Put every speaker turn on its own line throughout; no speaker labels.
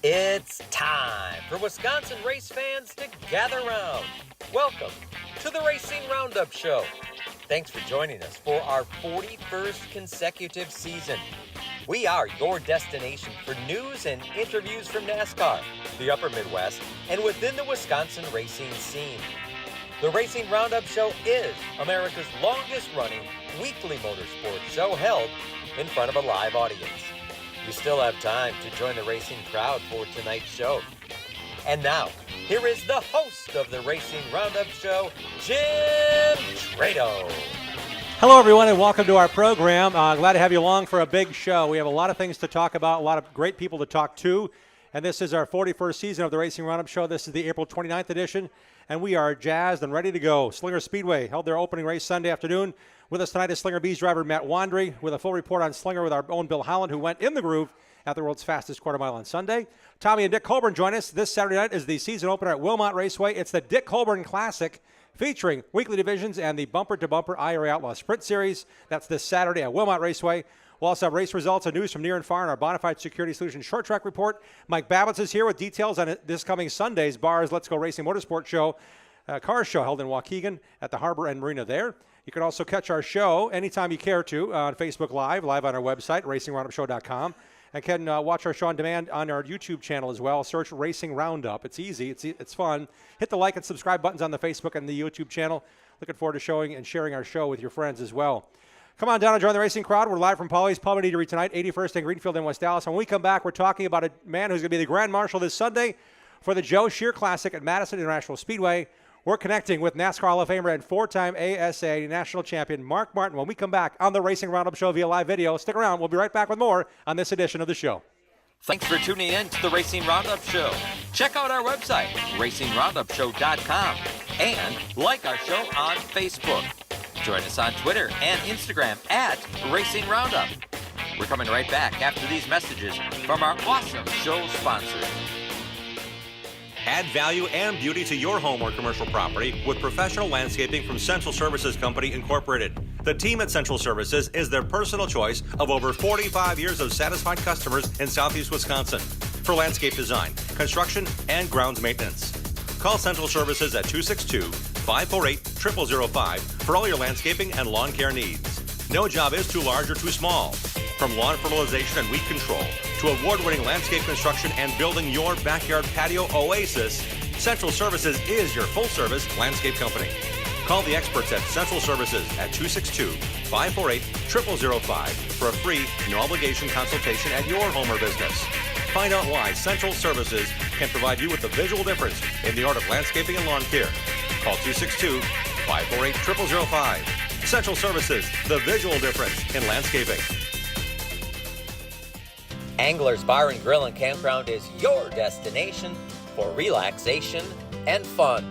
It's time for Wisconsin race fans to gather round. Welcome to the Racing Roundup Show. Thanks for joining us for our 41st consecutive season. We are your destination for news and interviews from NASCAR, the Upper Midwest, and within the Wisconsin racing scene. The Racing Roundup Show is America's longest-running weekly motorsports show held in front of a live audience. You still have time to join the racing crowd for tonight's show. And now, here is the host of the Racing Roundup Show, Jim Trado.
Hello, everyone, and welcome to our program. Glad to have you along for a big show. We have a lot of things to talk about, a lot of great people to talk to, and this is our 41st season of the Racing Roundup Show. This is the April 29th edition, and we are jazzed and ready to go. Slinger Speedway held their opening race Sunday afternoon. With us tonight is Slinger Bees driver Matt Wandry with a full report on Slinger with our own Bill Holland, who went in the groove at the world's fastest quarter mile on Sunday. Tommy and Dick Colburn join us. This Saturday night is the season opener at Wilmot Raceway. It's the Dick Colburn Classic, featuring weekly divisions and the bumper-to-bumper IRA Outlaw Sprint Series. That's this Saturday at Wilmot Raceway. We'll also have race results and news from near and far in our Bonafide Security Solutions Short Track Report. Mike Babbitts is here with details on this coming Sunday's Bars Let's Go Racing Motorsport Show, car show held in Waukegan at the Harbor and Marina there. You can also catch our show anytime you care to on Facebook live on our website, racingroundupshow.com. And can watch our show on demand on our YouTube channel as well. Search Racing Roundup. It's easy. It's fun. Hit the like and subscribe buttons on the Facebook and the YouTube channel. Looking forward to showing and sharing our show with your friends as well. Come on down and join the racing crowd. We're live from Polly's Pub and Eatery tonight, 81st and Greenfield in West Dallas. And when we come back, we're talking about a man who's going to be the Grand Marshal this Sunday for the Joe Shear Classic at Madison International Speedway. We're connecting with NASCAR Hall of Famer and four-time ASA national champion Mark Martin when we come back on the Racing Roundup Show via live video. Stick around. We'll be right back with more on this edition of the show.
Thanks for tuning in to the Racing Roundup Show. Check out our website, racingroundupshow.com, and like our show on Facebook. Join us on Twitter and Instagram at Racing Roundup. We're coming right back after these messages from our awesome show sponsors.
Add value and beauty to your home or commercial property with professional landscaping from Central Services Company, Incorporated. The team at Central Services is their personal choice of over 45 years of satisfied customers in Southeast Wisconsin for landscape design, construction, and grounds maintenance. Call Central Services at 262-548-0005 for all your landscaping and lawn care needs. No job is too large or too small. From lawn fertilization and weed control to award-winning landscape construction and building your backyard patio oasis, Central Services is your full-service landscape company. Call the experts at Central Services at 262-548-0005 for a free, no-obligation consultation at your home or business. Find out why Central Services can provide you with the visual difference in the art of landscaping and lawn care. Call 262-548-0005. Central Services, the visual difference in landscaping.
Angler's Bar and Grill and Campground is your destination for relaxation and fun.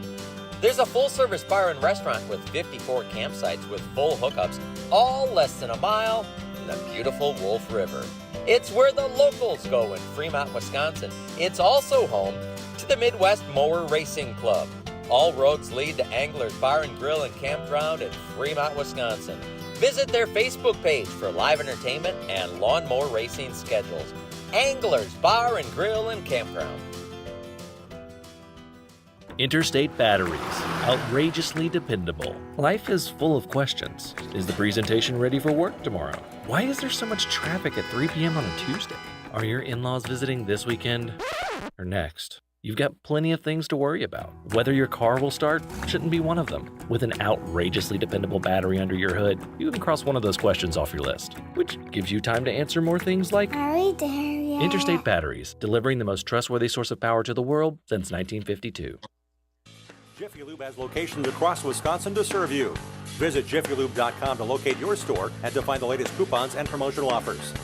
There's a full-service bar and restaurant with 54 campsites with full hookups, all less than a mile from the beautiful Wolf River. It's where the locals go in Fremont, Wisconsin. It's also home to the Midwest Mower Racing Club. All roads lead to Angler's Bar and Grill and Campground in Fremont, Wisconsin. Visit their Facebook page for live entertainment and lawnmower racing schedules. Angler's Bar and Grill and Campground.
Interstate Batteries, outrageously dependable. Life is full of questions. Is the presentation ready for work tomorrow? Why is there so much traffic at 3 p.m. on a Tuesday? Are your in-laws visiting this weekend or next? You've got plenty of things to worry about. Whether your car will start shouldn't be one of them. With an outrageously dependable battery under your hood, you can cross one of those questions off your list, which gives you time to answer more things like,
Are we there yet?
Interstate Batteries, delivering the most trustworthy source of power to the world since 1952.
Jiffy Lube has locations across Wisconsin to serve you. Visit jiffylube.com to locate your store and to find the latest coupons and promotional offers.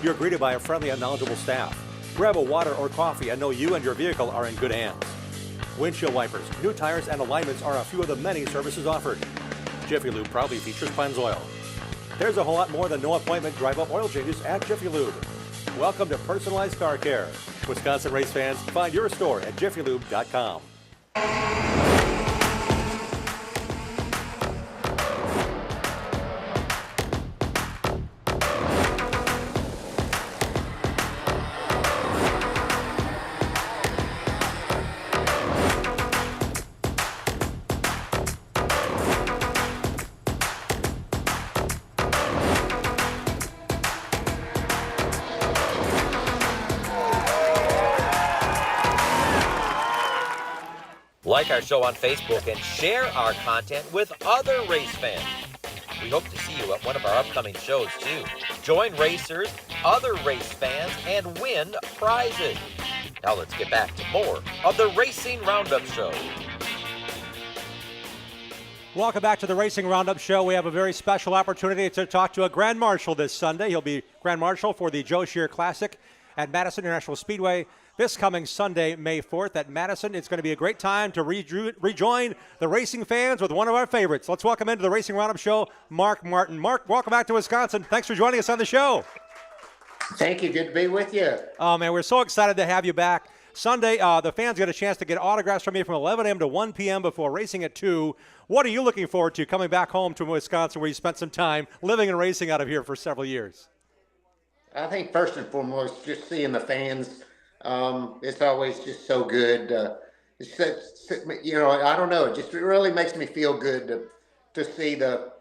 You're greeted by a friendly and knowledgeable staff. Grab a water or coffee and know you and your vehicle are in good hands. Windshield wipers, new tires, and alignments are a few of the many services offered. Jiffy Lube proudly features Pennzoil. There's a whole lot more than no appointment drive-up oil changes at Jiffy Lube. Welcome to personalized car care. Wisconsin race fans, find your store at jiffylube.com.
like our show on Facebook and share our content with other race fans. We hope to see you at one of our upcoming shows, too. Join racers, other race fans, and win prizes. Now let's get back to more of the Racing Roundup Show.
Welcome back to the Racing Roundup Show. We have a very special opportunity to talk to a Grand Marshal this Sunday. He'll be Grand Marshal for the Joe Shear Classic at Madison International Speedway this coming Sunday, May 4th at Madison. It's going to be a great time to rejoin the racing fans with one of our favorites. Let's welcome into the Racing Roundup Show, Mark Martin. Mark, welcome back to Wisconsin. Thanks for joining us on the show.
Thank you. Good to be with you.
Oh, man, we're so excited to have you back. Sunday, the fans get a chance to get autographs from you from 11 a.m. to 1 p.m. before racing at 2. What are you looking forward to coming back home to Wisconsin where you spent some time living and racing out of here for several years?
I think first and foremost, just seeing the fans. It's always just so good. I don't know. It really makes me feel good to see the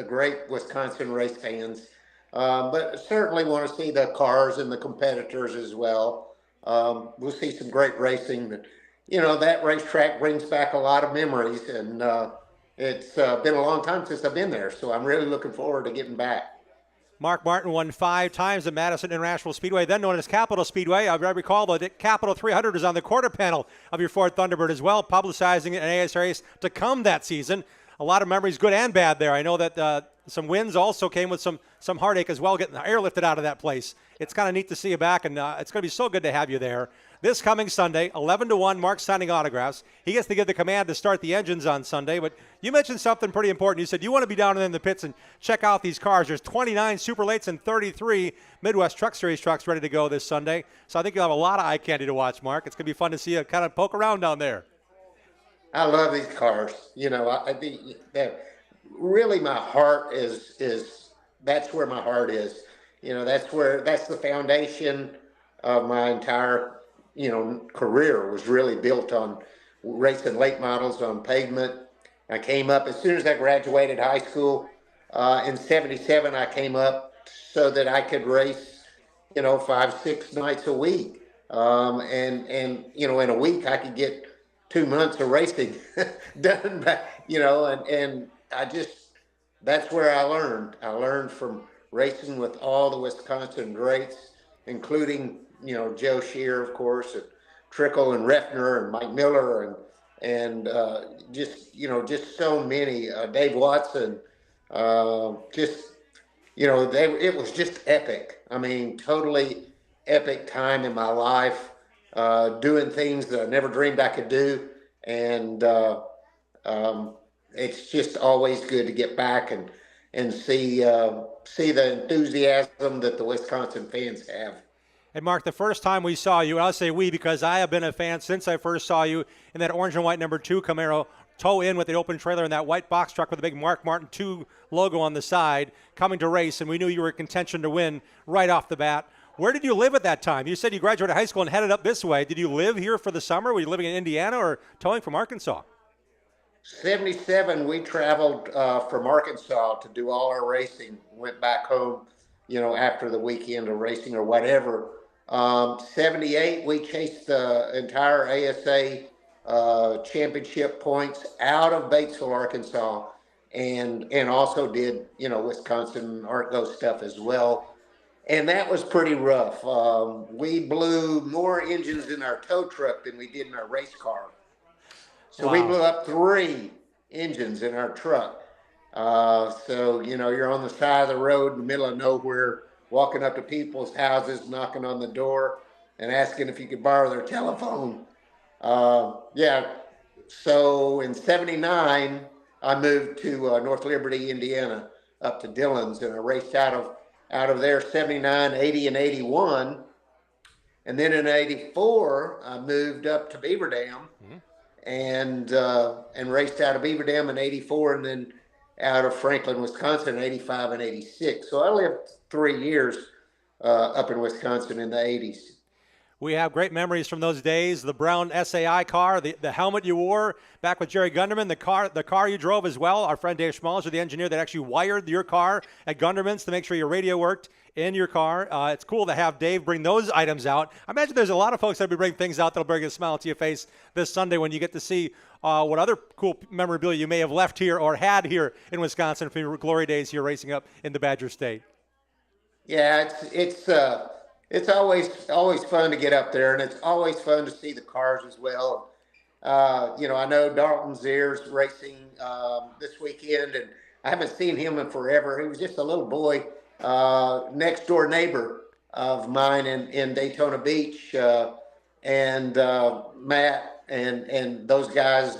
great Wisconsin race fans. But certainly want to see the cars and the competitors as well. We'll see some great racing. That racetrack brings back a lot of memories, and it's been a long time since I've been there, so I'm really looking forward to getting back.
Mark Martin won 5 times at Madison International Speedway, then known as Capital Speedway. I recall the Capital 300 is on the quarter panel of your Ford Thunderbird as well, publicizing an AS race to come that season. A lot of memories, good and bad there. I know that some wins also came with some heartache as well, getting airlifted out of that place. It's kind of neat to see you back, and it's going to be so good to have you there. This coming Sunday, 11 to 1, Mark's signing autographs. He gets to give the command to start the engines on Sunday, but you mentioned something pretty important. You said you want to be down in the pits and check out these cars. There's 29 Super Lates and 33 Midwest Truck Series trucks ready to go this Sunday. So I think you'll have a lot of eye candy to watch, Mark. It's going to be fun to see you kind of poke around down there.
I love these cars. Really my heart is that's where my heart is. That's the foundation of my entire career was really built on racing late models on pavement. I came up as soon as I graduated high school in '77. I came up so that I could race, 5-6 nights a week, and in a week I could get 2 months of racing done. And that's where I learned. I learned from racing with all the Wisconsin greats, including Joe Shear, of course, and Trickle and Refner and Mike Miller and just so many, Dave Watson, it was just epic. I mean, totally epic time in my life, doing things that I never dreamed I could do. And it's just always good to get back and see the enthusiasm that the Wisconsin fans have.
And Mark, the first time we saw you, and I'll say we because I have been a fan since I first saw you in that orange and white number 2 Camaro, tow in with the open trailer and that white box truck with the big Mark Martin 2 logo on the side, coming to race, and we knew you were in contention to win right off the bat. Where did you live at that time? You said you graduated high school and headed up this way. Did you live here for the summer? Were you living in Indiana or towing from Arkansas?
77, we traveled from Arkansas to do all our racing. Went back home, after the weekend of racing or whatever. 78, we chased the entire ASA championship points out of Batesville, Arkansas, and also did, Wisconsin ARTGO stuff as well. And that was pretty rough. We blew more engines in our tow truck than we did in our race car. So we blew up 3 engines in our truck. So, you're on the side of the road in the middle of nowhere, walking up to people's houses, knocking on the door and asking if you could borrow their telephone. So in 79, I moved to North Liberty, Indiana, up to Dillon's, and I raced out of there 79, 80, and 81. And then in 84, I moved up to Beaver Dam and raced out of Beaver Dam in 84, and then out of Franklin, Wisconsin in 85 and 86. So I lived 3 years up in Wisconsin in the 80s.
We have great memories from those days. The brown SAI car, the helmet you wore back with Jerry Gunderman, the car you drove as well. Our friend Dave Schmalzer, the engineer that actually wired your car at Gunderman's to make sure your radio worked in your car. It's cool to have Dave bring those items out. I imagine there's a lot of folks that will bring things out that'll bring a smile to your face this Sunday when you get to see what other cool memorabilia you may have left here or had here in Wisconsin from your glory days here racing up in the Badger State.
Yeah, it's always fun to get up there, and it's always fun to see the cars as well. I know Dalton Zier's racing this weekend, and I haven't seen him in forever. He was just a little boy, next door neighbor of mine in Daytona Beach, and Matt and those guys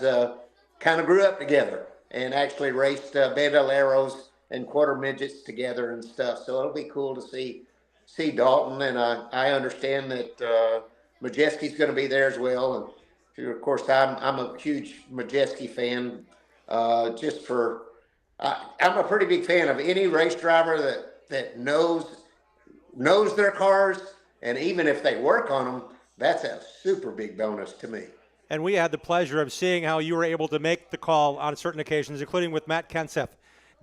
kind of grew up together and actually raced bandoleros and quarter midgets together and stuff. So it'll be cool to see Dalton, and I understand that Majeski's going to be there as well. And of course, I'm a huge Majeski fan. I'm a pretty big fan of any race driver that knows their cars, and even if they work on them, that's a super big bonus to me.
And we had the pleasure of seeing how you were able to make the call on certain occasions, including with Matt Kenseth.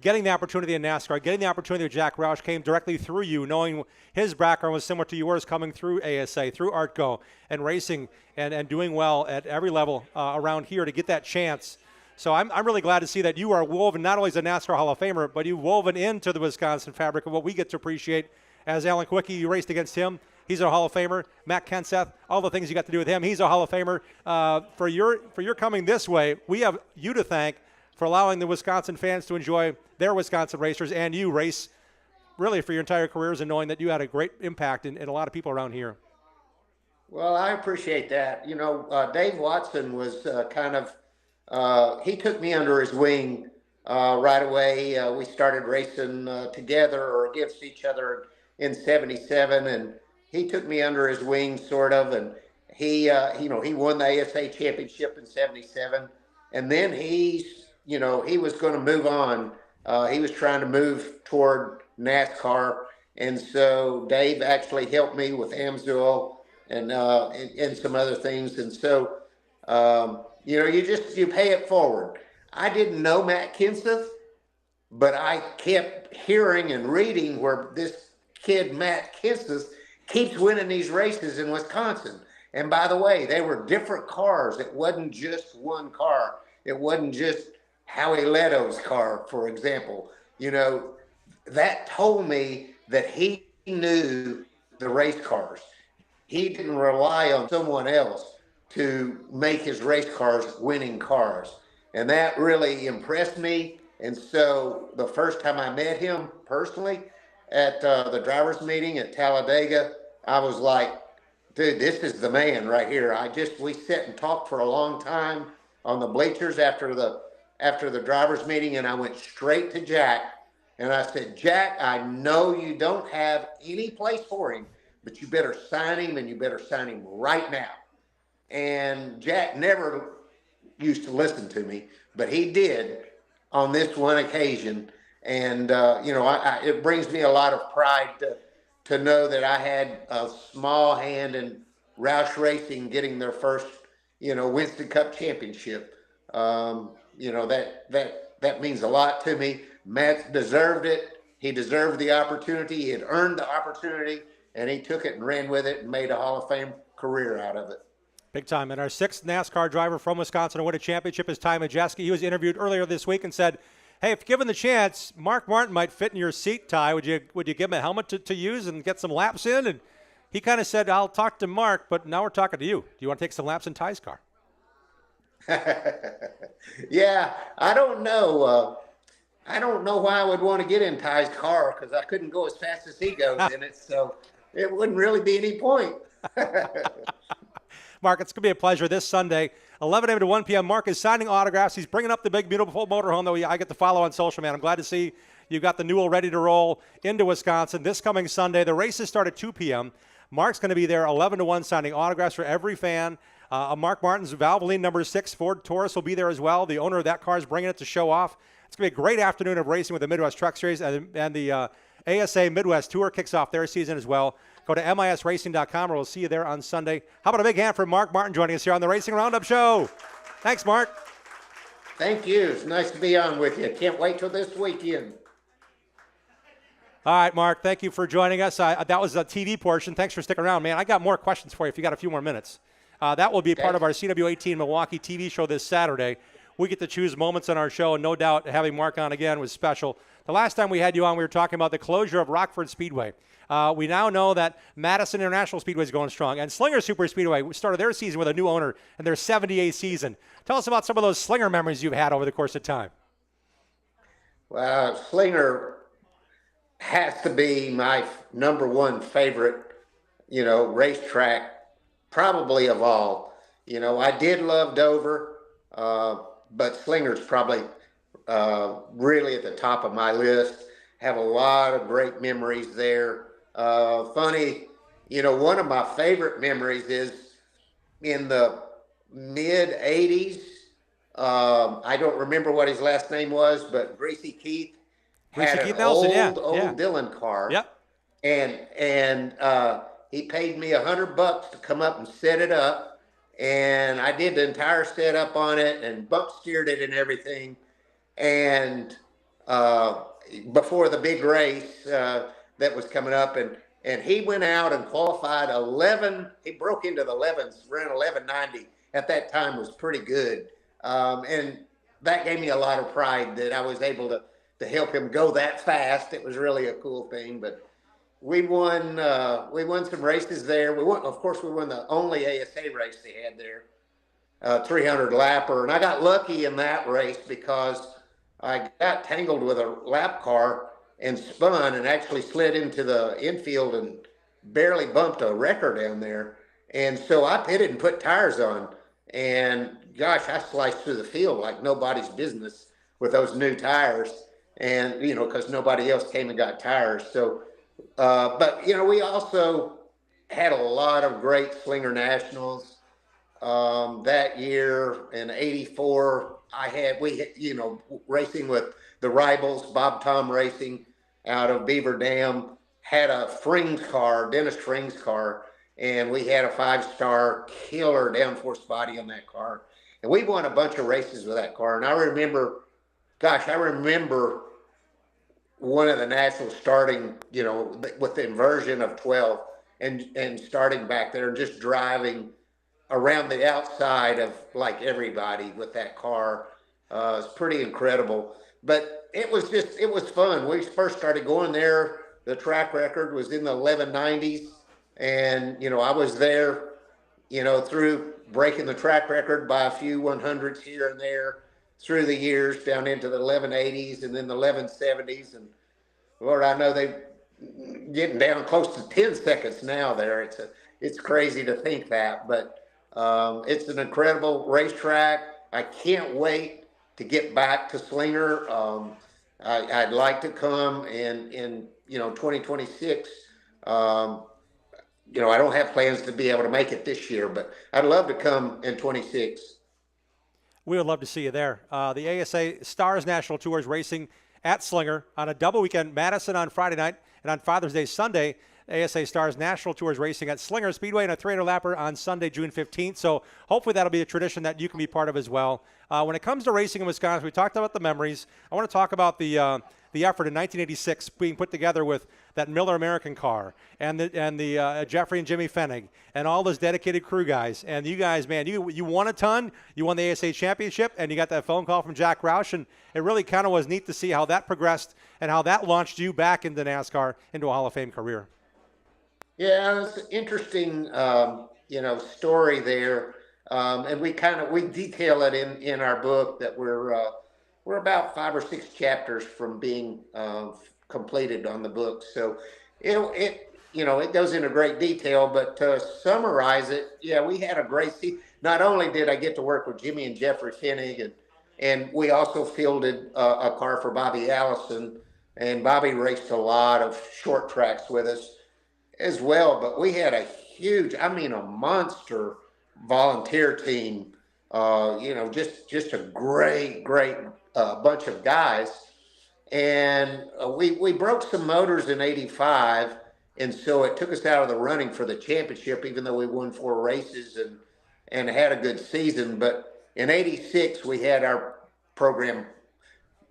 Getting the opportunity in NASCAR, getting the opportunity with Jack Roush came directly through you, knowing his background was similar to yours, coming through ASA, through ARTCO, and racing and doing well at every level around here to get that chance. So I'm really glad to see that you are woven not only as a NASCAR Hall of Famer, but you've woven into the Wisconsin fabric of what we get to appreciate. As Alan Quickie, you raced against him. He's a Hall of Famer. Matt Kenseth, all the things you got to do with him, he's a Hall of Famer. For your coming this way, we have you to thank for allowing the Wisconsin fans to enjoy their Wisconsin racers and you race really for your entire careers, and knowing that you had a great impact in a lot of people around here.
Well, I appreciate that. Dave Watson was he took me under his wing right away. We started racing together or against each other in '77, and he took me under his wing sort of, and he won the ASA championship in '77, and then he was going to move on. He was trying to move toward NASCAR, and so Dave actually helped me with AMSOIL and some other things, and so you pay it forward. I didn't know Matt Kenseth, but I kept hearing and reading where this kid Matt Kenseth keeps winning these races in Wisconsin. And by the way, they were different cars. It wasn't just one car. It wasn't just Howie Leto's car, for example. That told me that he knew the race cars. He didn't rely on someone else to make his race cars winning cars. And that really impressed me. And so the first time I met him personally at the drivers meeting at Talladega, I was like, dude, this is the man right here. We sat and talked for a long time on the bleachers after the drivers meeting, and I went straight to Jack. And I said, Jack, I know you don't have any place for him, but you better sign him, and you better sign him right now. And Jack never used to listen to me, but he did on this one occasion. And, it brings me a lot of pride to know that I had a small hand in Roush Racing getting their first, Winston Cup championship. That means a lot to me. Matt deserved it. He deserved the opportunity. He had earned the opportunity, and he took it and ran with it and made a Hall of Fame career out of it.
Big time. And our sixth NASCAR driver from Wisconsin to win a championship is Ty Majeski. He was interviewed earlier this week and said, hey, if given the chance, Mark Martin might fit in your seat, Ty. Would you give him a helmet to use and get some laps in? And he kind of said, I'll talk to Mark, but now we're talking to you. Do you want to take some laps in Ty's car?
Yeah, I don't know. I don't know why I would want to get in Ty's car, because I couldn't go as fast as he goes in it, so it wouldn't really be any point.
Mark, it's going to be a pleasure this Sunday, 11 a.m. to 1 p.m. Mark is signing autographs. He's bringing up the big, beautiful motorhome that I get to follow on social, man. I'm glad to see you've got the Newell ready to roll into Wisconsin this coming Sunday. The races start at 2 p.m. Mark's going to be there 11 to 1 signing autographs for every fan. Mark Martin's Valvoline number 6 Ford Taurus will be there as well. The owner of that car is bringing it to show off. It's going to be a great afternoon of racing with the Midwest Truck Series, and the ASA Midwest Tour kicks off their season as well. Go to misracing.com, or we'll see you there on Sunday. How about a big hand for Mark Martin joining us here on the Racing Roundup Show? Thanks, Mark.
Thank you. It's nice to be on with you. Can't wait till this weekend.
All right, Mark, thank you for joining us. That was the TV portion. Thanks for sticking around, man. I got more questions for you if you got a few more minutes. That will be part of our CW18 Milwaukee TV show this Saturday. We get to choose moments on our show, and no doubt having Mark on again was special. The last time we had you on, we were talking about the closure of Rockford Speedway. We now know that Madison International Speedway is going strong, and Slinger Super Speedway started their season with a new owner in their 78th season. Tell us about some of those Slinger memories you've had over the course of time.
Well, Slinger has to be my number one favorite, racetrack, probably of all. I did love Dover, but Slinger's probably really at the top of my list. Have a lot of great memories there. Funny, one of my favorite memories is in the mid 80s. I don't remember what his last name was, but Greasy Keith had an old Dillon car.
Yep.
And he paid me $100 to come up and set it up. And I did the entire setup on it and bump steered it and everything. And before the big race that was coming up, and he went out and qualified 11. He broke into the 11s, ran 1190. At that time was pretty good. And that gave me a lot of pride that I was able to help him go that fast. It was really a cool thing. But we won some races there. We won the only ASA race they had there, 300 lapper. And I got lucky in that race because I got tangled with a lap car and spun and actually slid into the infield and barely bumped a wrecker down there. And so I pitted and put tires on. And gosh, I sliced through the field like nobody's business with those new tires. And, because nobody else came and got tires. So, but, we also had a lot of great Slinger Nationals. That year in '84, racing with the rivals, Bob Tom Racing out of Beaver Dam, had a Frings car, Dennis Frings car, and we had a 5-star killer downforce body on that car. And we won a bunch of races with that car. And I remember one of the Nationals starting, with the inversion of 12 and starting back there and just driving around the outside of like everybody with that car. It's pretty incredible. But it was fun. We first started going there. The track record was in the 1190s. And, I was there, through breaking the track record by a few 100s here and there through the years down into the 1180s and then the 1170s. And Lord, I know they're getting down close to 10 seconds now there. It's crazy to think that, but it's an incredible racetrack. I can't wait to get back to Slinger. I'd like to come in 2026. I don't have plans to be able to make it this year, but I'd love to come in 26.
We would love to see you there. The ASA Stars National Tour is racing at Slinger on a double weekend. Madison on Friday night, and on Father's Day Sunday, ASA Stars National Tour is racing at Slinger Speedway and a 300 lapper on Sunday, June 15th. So hopefully that'll be a tradition that you can be part of as well. When it comes to racing in Wisconsin, we talked about the memories. I want to talk about the effort in 1986 being put together with that Miller American car and the Jeffrey and Jimmy Fennig and all those dedicated crew guys. And you guys, man, you won a ton. You won the ASA championship, and you got that phone call from Jack Roush, and it really kind of was neat to see how that progressed and how that launched you back into NASCAR into a Hall of Fame career.
Yeah, it's an interesting, story there. And we detail it in our book that we're about 5 or 6 chapters from being completed on the book. So it goes into great detail, but to summarize it, yeah, we had a great season. Not only did I get to work with Jimmy and Jeffrey Fennig, and we also fielded a car for Bobby Allison, and Bobby raced a lot of short tracks with us as well. But we had a a monster volunteer team, just a great bunch of guys. And we broke some motors in '85, And so it took us out of the running for the championship, even though we won 4 races and had a good season. But in '86, we had our program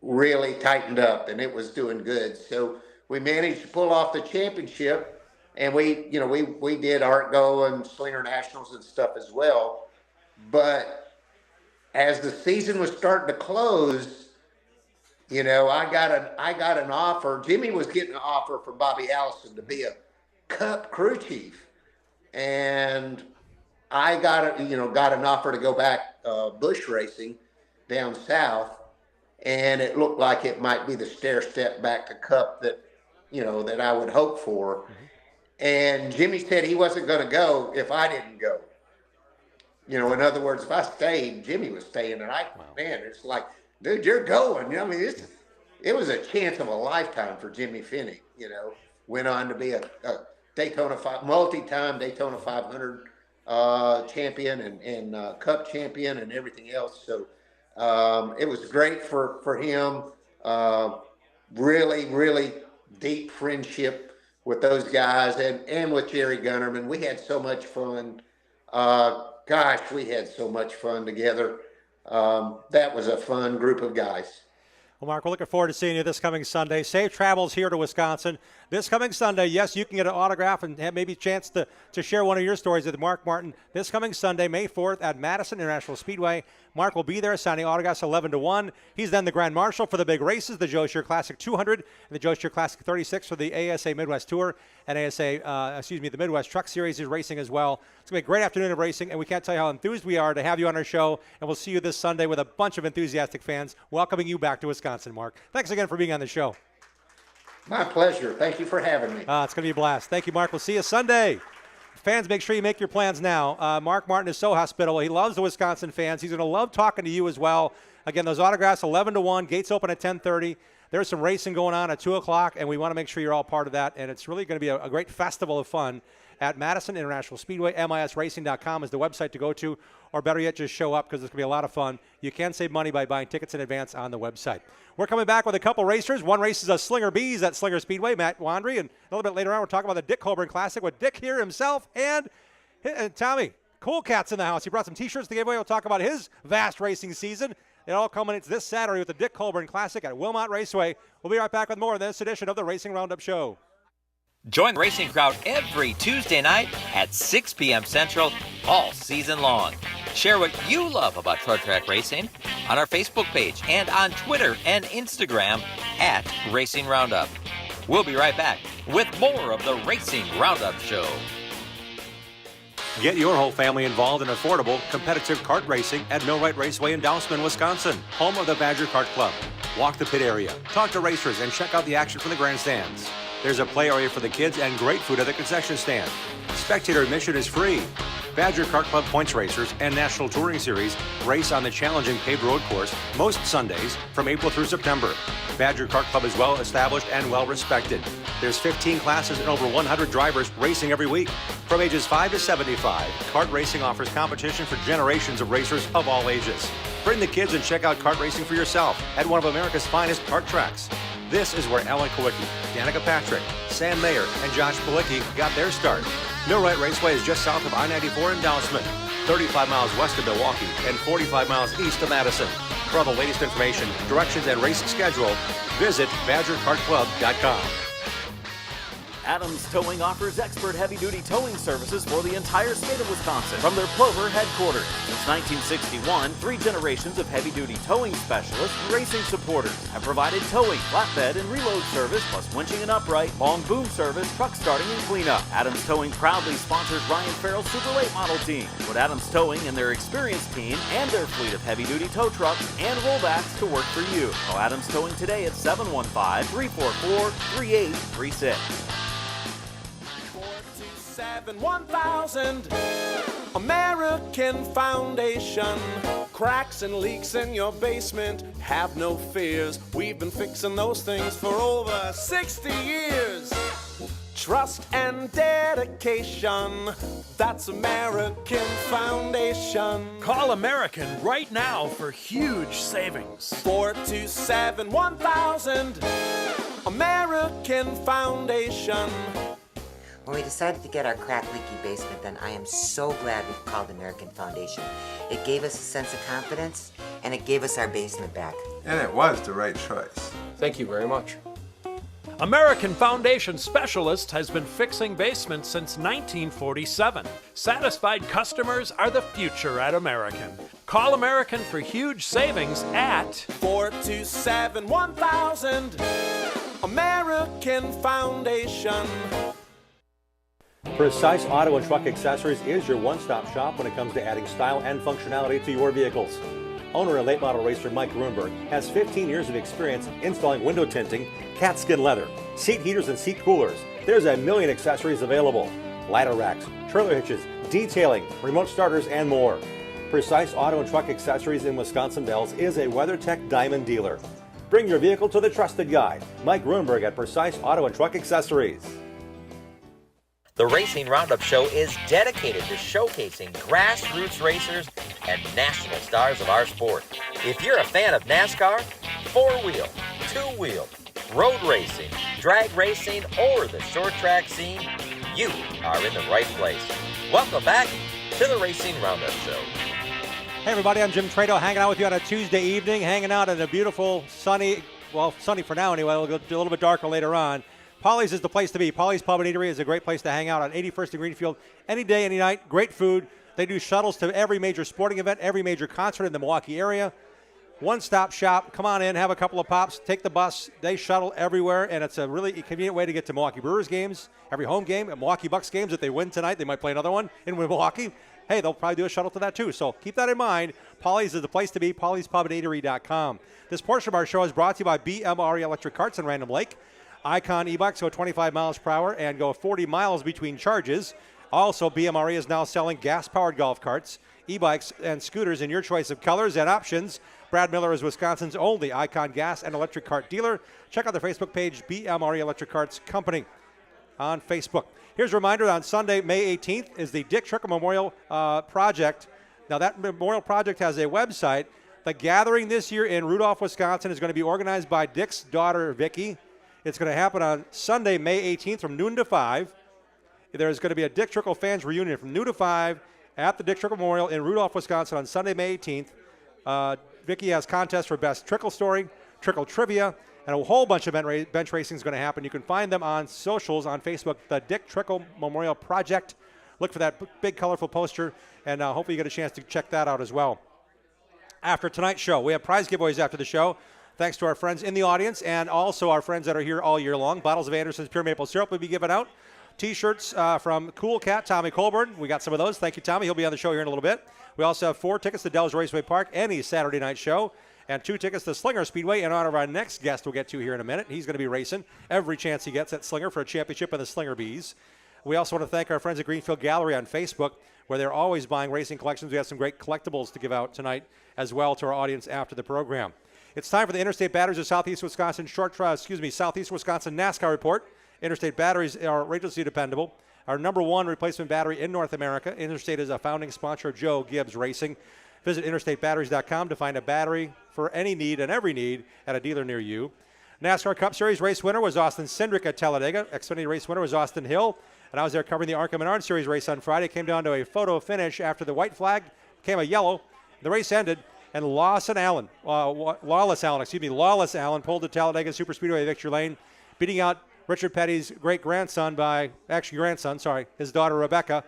really tightened up, and it was doing good. So we managed to pull off the championship, and we did Artgo and Slinger Nationals and stuff as well. But as the season was starting to close, I got an offer. Jimmy was getting an offer from Bobby Allison to be a Cup crew chief, and I got an offer to go back bush racing down south. And it looked like it might be the stair step back to Cup that I would hope for. Mm-hmm. And Jimmy said he wasn't going to go if I didn't go. In other words, if I stayed, Jimmy was staying. And it's like, dude, you're going. It was a chance of a lifetime for Jimmy Finney. Went on to be a multi-time Daytona 500 champion and Cup champion and everything else. So it was great for him. Really, really deep friendship with those guys and with Jerry Gunnerman. We had so much fun. We had so much fun together. That was a fun group of guys.
Well, Mark, we're looking forward to seeing you this coming Sunday. Safe travels here to Wisconsin. This coming Sunday, yes, you can get an autograph and have maybe a chance to share one of your stories with Mark Martin. This coming Sunday, May 4th at Madison International Speedway. Mark will be there signing autographs 11 to 1. He's then the Grand Marshal for the big races, the Joe Shear Classic 200 and the Joe Shear Classic 36 for the ASA Midwest Tour and the Midwest Truck Series is racing as well. It's going to be a great afternoon of racing, and we can't tell you how enthused we are to have you on our show, and we'll see you this Sunday with a bunch of enthusiastic fans welcoming you back to Wisconsin, Mark. Thanks again for being on the show.
My pleasure. Thank you for having me.
It's going to be a blast. Thank you, Mark. We'll see you Sunday. Fans, make sure you make your plans now. Mark Martin is so hospitable. He loves the Wisconsin fans. He's going to love talking to you as well. Again, those autographs, 11 to 1. Gates open at 10:30. There's some racing going on at 2 o'clock, and we want to make sure you're all part of that. And it's really going to be a great festival of fun at Madison International Speedway. MISRacing.com is the website to go to, or better yet, just show up because it's going to be a lot of fun. You can save money by buying tickets in advance on the website. We're coming back with a couple racers. One race is a Slinger Bees at Slinger Speedway, Matt Wandry. And a little bit later on, we're talking about the Dick Colburn Classic with Dick here himself and Tommy. Cool Cat's in the house. He brought some T-shirts to give away. We'll talk about his vast racing season. It all culminates this Saturday with the Dick Colburn Classic at Wilmot Raceway. We'll be right back with more of this edition of the Racing Roundup Show.
Join the racing crowd every Tuesday night at 6 p.m. Central all season long. Share what you love about short track racing on our Facebook page and on Twitter and Instagram at Racing Roundup. We'll be right back with more of the Racing Roundup Show.
Get your whole family involved in affordable, competitive kart racing at Millwright Raceway in Dousman, Wisconsin, home of the Badger Kart Club. Walk the pit area, talk to racers, and check out the action from the grandstands. There's a play area for the kids and great food at the concession stand. Spectator admission is free. Badger Kart Club points racers and National Touring Series race on the challenging paved road course most Sundays from April through September. Badger Kart Club is well established and well respected. There's 15 classes and over 100 drivers racing every week. From ages 5 to 75, kart racing offers competition for generations of racers of all ages. Bring the kids and check out kart racing for yourself at one of America's finest kart tracks. This is where Alan Kowicki, Danica Patrick, Sam Mayer, and Josh Palicki got their start. Millwright Raceway is just south of I-94 in Dousman, 35 miles west of Milwaukee, and 45 miles east of Madison. For all the latest information, directions, and race schedule, visit BadgerKartClub.com.
Adams Towing offers expert heavy-duty towing services for the entire state of Wisconsin from their Plover headquarters. Since 1961, 3 generations of heavy-duty towing specialists and racing supporters have provided towing, flatbed, and reload service, plus winching and upright, long boom service, truck starting, and cleanup. Adams Towing proudly sponsors Ryan Farrell's Super Late Model team. Put Adams Towing and their experienced team and their fleet of heavy-duty tow trucks and rollbacks to work for you. Call Adams Towing today at 715-344-3836.
1000 American Foundation. Cracks and leaks in your basement, have no fears. We've been fixing those things for over 60 years. Trust and dedication, that's American Foundation.
Call American right now for huge savings.
427-1000 American Foundation.
When we decided to get our crack-leaky basement done, I am so glad we called American Foundation. It gave us a sense of confidence, and it gave us our basement back.
And it was the right choice.
Thank you very much.
American Foundation Specialist has been fixing basements since 1947. Satisfied customers are the future at American. Call American for huge savings at
427-1000. American Foundation.
Precise Auto and Truck Accessories is your one-stop shop when it comes to adding style and functionality to your vehicles. Owner and late model racer Mike Grunberg has 15 years of experience installing window tinting, cat skin leather, seat heaters and seat coolers. There's a million accessories available. Ladder racks, trailer hitches, detailing, remote starters, and more. Precise Auto and Truck Accessories in Wisconsin Dells is a WeatherTech Diamond dealer. Bring your vehicle to the trusted guy, Mike Grunberg at Precise Auto and Truck Accessories.
The Racing Roundup Show is dedicated to showcasing grassroots racers and national stars of our sport. If you're a fan of NASCAR, four-wheel, two-wheel, road racing, drag racing, or the short track scene, you are in the right place. Welcome back to the Racing Roundup Show.
Hey everybody, I'm Jim Trado, hanging out with you on a Tuesday evening, hanging out in a beautiful, sunny for now anyway, it'll get a little bit darker later on. Polly's is the place to be. Polly's Pub and Eatery is a great place to hang out on 81st and Greenfield any day, any night. Great food. They do shuttles to every major sporting event, every major concert in the Milwaukee area. One-stop shop. Come on in, have a couple of pops, take the bus. They shuttle everywhere, and it's a really convenient way to get to Milwaukee Brewers games, every home game, and Milwaukee Bucks games. If they win tonight, they might play another one in Milwaukee. Hey, they'll probably do a shuttle to that too. So keep that in mind. Polly's is the place to be, pollyspubandeatery.com. This portion of our show is brought to you by BMRE Electric Carts in Random Lake. Icon e-bikes go 25 miles per hour and go 40 miles between charges. Also, BMRE is now selling gas-powered golf carts, e-bikes, and scooters in your choice of colors and options. Brad Miller is Wisconsin's only Icon gas and electric cart dealer. Check out their Facebook page, BMRE Electric Carts Company, on Facebook. Here's a reminder, on Sunday, May 18th, is the Dick Trickle Memorial Project. Now, that memorial project has a website. The gathering this year in Rudolph, Wisconsin is going to be organized by Dick's daughter, Vicki. It's going to happen on Sunday, May 18th from noon to 5. There's going to be a Dick Trickle fans reunion from noon to 5 at the Dick Trickle Memorial in Rudolph, Wisconsin on Sunday, May 18th. Vicki has contests for best Trickle story, Trickle trivia, and a whole bunch of bench racing is going to happen. You can find them on socials on Facebook, the Dick Trickle Memorial Project. Look for that big, colorful poster, and hopefully you get a chance to check that out as well. After tonight's show, we have prize giveaways after the show. Thanks to our friends in the audience and also our friends that are here all year long. Bottles of Anderson's Pure Maple Syrup will be given out. T-shirts from Cool Cat, Tommy Colburn. We got some of those. Thank you, Tommy. He'll be on the show here in a little bit. We also have 4 tickets to Dells Raceway Park, any Saturday night show, and 2 tickets to Slinger Speedway in honor of our next guest we'll get to here in a minute. He's going to be racing every chance he gets at Slinger for a championship in the Slinger Bees. We also want to thank our friends at Greenfield Gallery on Facebook, where they're always buying racing collections. We have some great collectibles to give out tonight as well to our audience after the program. It's time for the Interstate Batteries of Southeast Wisconsin Southeast Wisconsin NASCAR report. Interstate Batteries are outrageously dependable. Our number 1 replacement battery in North America. Interstate is a founding sponsor of Joe Gibbs Racing. Visit interstatebatteries.com to find a battery for any need and every need at a dealer near you. NASCAR Cup Series race winner was Austin Cindric at Talladega. Xfinity race winner was Austin Hill. And I was there covering the ARCA Menard Series race on Friday. It came down to a photo finish after the white flag became a yellow. The race ended. And Lawless Allen pulled the Talladega Superspeedway victory lane, beating out Richard Petty's his daughter Rebecca,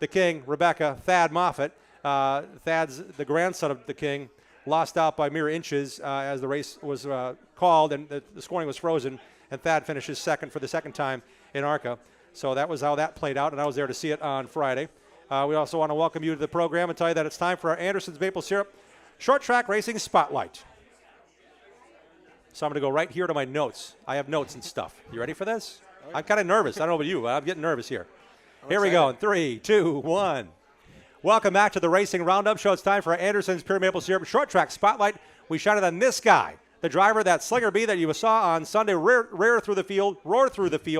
the King, Thad Moffitt. Thad's the grandson of the King, lost out by mere inches as the race was called and the scoring was frozen, and Thad finishes second for the second time in ARCA. So that was how that played out, and I was there to see it on Friday. We also want to welcome you to the program and tell you that it's time for our Anderson's Maple Syrup Short Track Racing Spotlight. So I'm going to go right here to my notes. I have notes and stuff. You ready for this? Okay. I'm kind of nervous. I don't know about you, but I'm getting nervous here. Here we go. In 3, 2, 1. Welcome back to the Racing Roundup Show. It's time for our Anderson's Pure Maple Syrup Short Track Spotlight. We shine it on this guy, the driver, that Slinger Bee that you saw on Sunday, roar through the field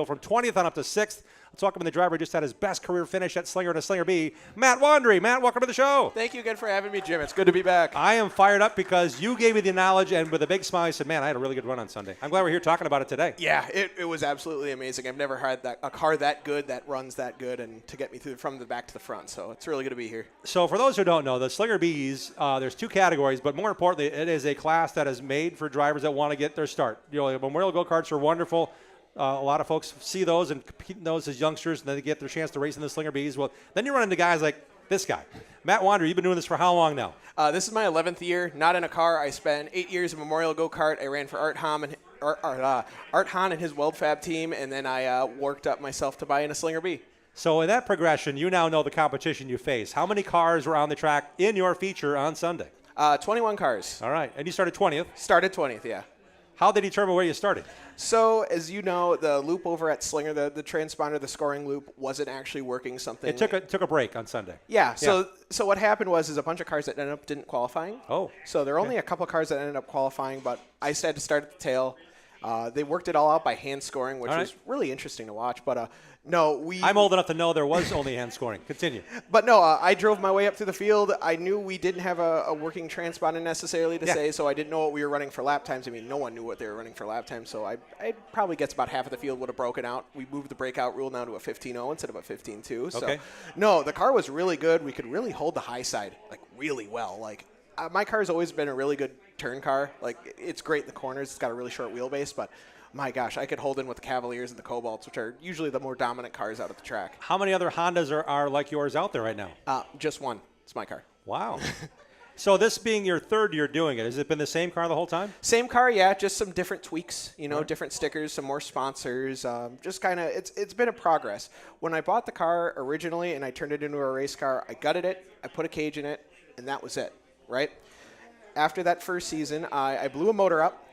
from 20th on up to 6th. Let's welcome the driver who just had his best career finish at Slinger to Slinger B, Matt Wandry. Matt, welcome to the show.
Thank you again for having me, Jim. It's good to be back.
I am fired up because you gave me the knowledge, and with a big smile, you said, man, I had a really good run on Sunday. I'm glad we're here talking about it today.
Yeah, it was absolutely amazing. I've never had a car that good, that runs that good, and to get me through from the back to the front. So it's really good to be here.
So for those who don't know, the Slinger Bs, there's two categories, but more importantly, it is a class that is made for drivers that want to get their start. Memorial go-karts are wonderful. A lot of folks see those and compete in those as youngsters, and then they get their chance to race in the Slinger Bs. Well, then you run into guys like this guy. Matt Wandry, you've been doing this for how long now?
This is my 11th year, not in a car. I spent 8 years in Memorial Go-Kart. I ran for Art Hahn and his Weld Fab team, and then I worked up myself to buy in a Slinger B.
So in that progression, you now know the competition you face. How many cars were on the track in your feature on Sunday?
21 cars.
All right. And you started 20th?
Started 20th, yeah.
How they determine where you started?
So, as you know, the loop over at Slinger, the transponder, the scoring loop, wasn't actually working something.
It took a break on Sunday.
Yeah. So what happened was a bunch of cars that ended up didn't qualifying.
Oh.
So there are only a couple of cars that ended up qualifying, but I decided to start at the tail. They worked it all out by hand scoring, which was really interesting to watch. But I'm
old enough to know there was only hand scoring. Continue.
But no, I drove my way up through the field. I knew we didn't have a working transponder necessarily to say, so I didn't know what we were running for lap times. I mean, no one knew what they were running for lap times, so I probably guess about half of the field would have broken out. We moved the breakout rule now to a 15.0 instead of a 15.2. So, no, the car was really good. We could really hold the high side, really well. My car's always been a really good turn car. It's great in the corners. It's got a really short wheelbase, but my gosh, I could hold in with the Cavaliers and the Cobalts, which are usually the more dominant cars out at the track.
How many other Hondas are like yours out there right now?
Just one. It's my car.
Wow. So this being your third year doing it, has it been the same car the whole time?
Same car, yeah, just some different tweaks, different stickers, some more sponsors, just kind of, it's been a progress. When I bought the car originally and I turned it into a race car, I gutted it, I put a cage in it, and that was it, right? After that first season, I blew a motor up.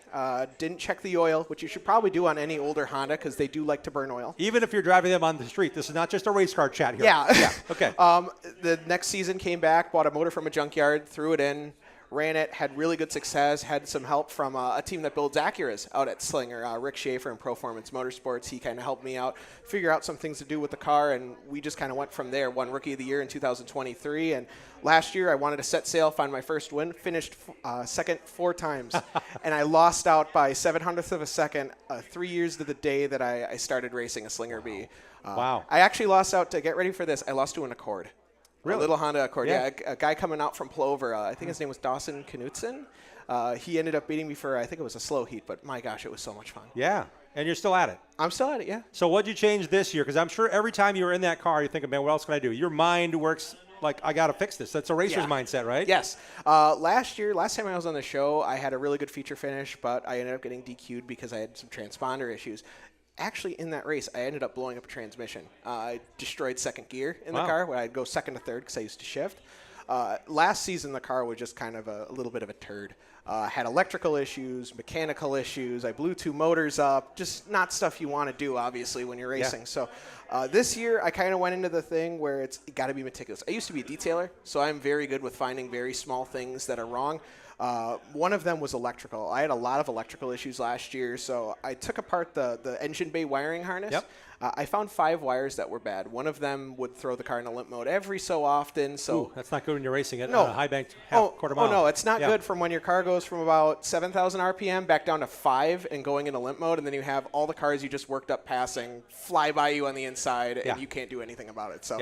Didn't check the oil, which you should probably do on any older Honda because they do like to burn oil.
Even if you're driving them on the street. This is not just a race car chat here.
Yeah.
Okay.
The next season came back, bought a motor from a junkyard, threw it in, ran it, had really good success, had some help from a team that builds Acuras out at Slinger, Rick Schaefer and Proformance Motorsports. He kind of helped me out, figure out some things to do with the car, and we just kind of went from there. Won Rookie of the Year in 2023, and last year I wanted to set sail, find my first win, finished second 4 times, and I lost out by 7/100ths of a second 3 years to the day that I started racing a Slinger B.
Wow.
I actually lost out, to get ready for this, I lost to an Accord.
Really?
A little Honda Accord, yeah. A guy coming out from Plover, I think his name was Dawson Knutson. He ended up beating me for, I think it was a slow heat, but my gosh, it was so much fun.
Yeah, and you're still at it.
I'm still at it, yeah.
So what'd you change this year? Because I'm sure every time you were in that car, you're thinking, man, what else can I do? Your mind works like, I got to fix this. That's a racer's mindset, right?
Yes. Last time I was on the show, I had a really good feature finish, but I ended up getting DQ'd because I had some transponder issues. Actually, in that race, I ended up blowing up a transmission. I destroyed second gear in the car, where I'd go second to third because I used to shift. Last season, the car was just kind of a little bit of a turd. Had electrical issues, mechanical issues. I blew 2 motors up. Just not stuff you want to do, obviously, when you're racing. So this year, I kind of went into the thing where it's got to be meticulous. I used to be a detailer, so I'm very good with finding very small things that are wrong. One of them was electrical. I had a lot of electrical issues last year, so I took apart the engine bay wiring harness.
Yep.
I found 5 wires that were bad. One of them would throw the car in a limp mode every so often. So
ooh, that's not good when you're racing at high banked quarter mile.
Oh, no, it's not good from when your car goes from about 7,000 RPM back down to 5 and going into limp mode, and then you have all the cars you just worked up passing fly by you on the inside, and you can't do anything about it. So,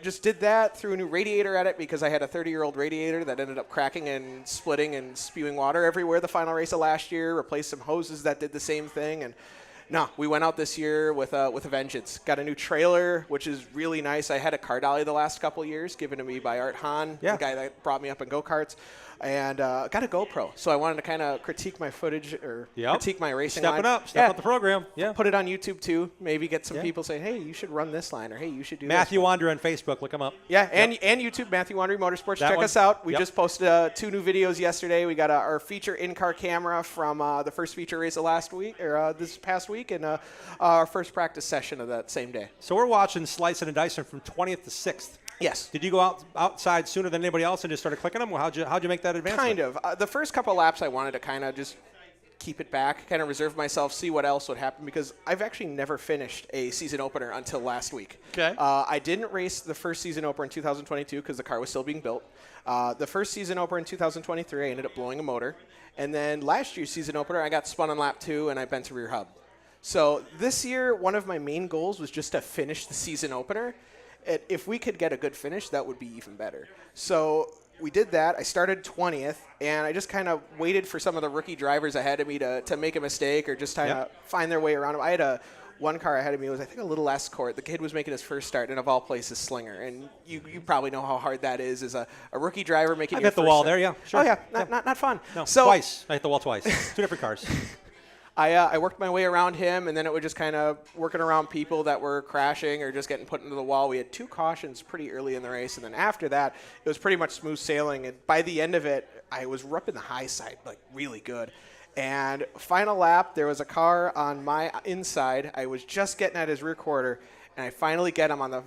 just did that, threw a new radiator at it because I had a 30-year-old radiator that ended up cracking and splitting and spewing water everywhere the final race of last year, replaced some hoses that did the same thing, and no, we went out this year with a vengeance. Got a new trailer, which is really nice. I had a car dolly the last couple of years, given to me by Art Hahn, the guy that brought me up in go-karts. And got a GoPro. So I wanted to kind of critique my footage or critique my racing line.
Step up the program. Yeah.
Put it on YouTube, too. Maybe get some people saying, hey, you should run this line, or hey, you should do
Matthew
this.
Wandry on Facebook. Look him up.
Yeah, and YouTube, Matthew Wandry Motorsports. Check us out. We just posted 2 new videos yesterday. We got our feature in-car camera from the first feature race of last week, or this past week, and our first practice session of that same day.
So we're watching slicing and dicing from 20th to 6th.
Yes.
Did you go outside sooner than anybody else and just started clicking them? Well, how'd you make that advancement?
Kind of. The first couple laps I wanted to kind of just keep it back, kind of reserve myself, see what else would happen, because I've actually never finished a season opener until last week.
Okay.
I didn't race the first season opener in 2022 because the car was still being built. The first season opener in 2023, I ended up blowing a motor. And then last year's season opener, I got spun on lap 2 and I bent a rear hub. So this year, one of my main goals was just to finish the season opener. If we could get a good finish, that would be even better. So we did that. I started 20th, and I just kind of waited for some of the rookie drivers ahead of me to make a mistake or just kind of find their way around them. I had one car ahead of me was, I think, a little escort. The kid was making his first start, and of all places, Slinger. And you probably know how hard that is as a rookie driver making
I've
your
hit the
first
wall
start.
there, yeah. Sure.
Oh, yeah. Not fun.
No,
so,
twice. I hit the wall twice. 2 different cars.
I worked my way around him, and then it was just kind of working around people that were crashing or just getting put into the wall. We had 2 cautions pretty early in the race, and then after that, it was pretty much smooth sailing. And by the end of it, I was ripping the high side, like really good. And final lap, there was a car on my inside. I was just getting at his rear quarter, and I finally get him on the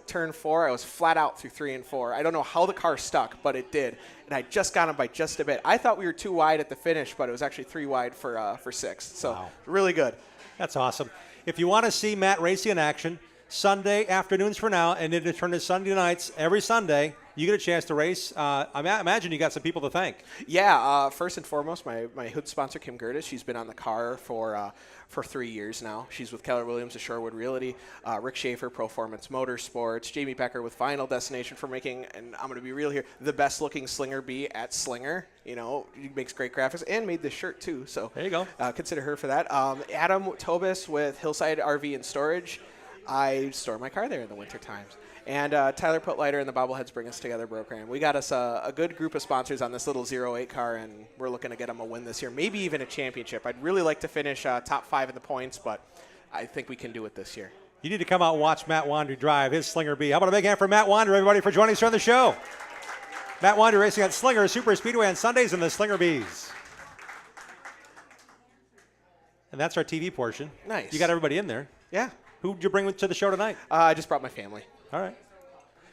turn 4. I was flat out through 3 and 4. I don't know how the car stuck, but it did. And I just got him by just a bit. I thought we were 2 wide at the finish, but it was actually 3 wide for 6th. So really good.
That's awesome. If you want to see Matt racing in action, Sunday afternoons for now, and then to turn to Sunday nights every Sunday, you get a chance to race. I imagine you got some people to thank.
Yeah, first and foremost, my hood sponsor, Kim Gertis. She's been on the car for 3 years now. She's with Keller Williams of Shorewood Realty, Rick Schaefer, Proformance Motorsports, Jamie Becker with Final Destination for making, and I'm going to be real here, the best looking Slinger bee at Slinger. You know, he makes great graphics and made this shirt too. So
there you go.
Consider her for that. Adam Tobis with Hillside RV and Storage. I store my car there in the winter times. And Tyler Putlighter and the Bobbleheads Bring Us Together program. We got us a good group of sponsors on this little 08 car, and we're looking to get them a win this year, maybe even a championship. I'd really like to finish top 5 in the points, but I think we can do it this year.
You need to come out and watch Matt Wandry drive his Slinger Bee. How about a big hand for Matt Wandry, everybody, for joining us here on the show. Matt Wandry racing at Slinger Super Speedway on Sundays in the Slinger Bees. And that's our TV portion.
Nice.
You got everybody in there.
Yeah.
Who did you bring to the show tonight?
I just brought my family.
All right.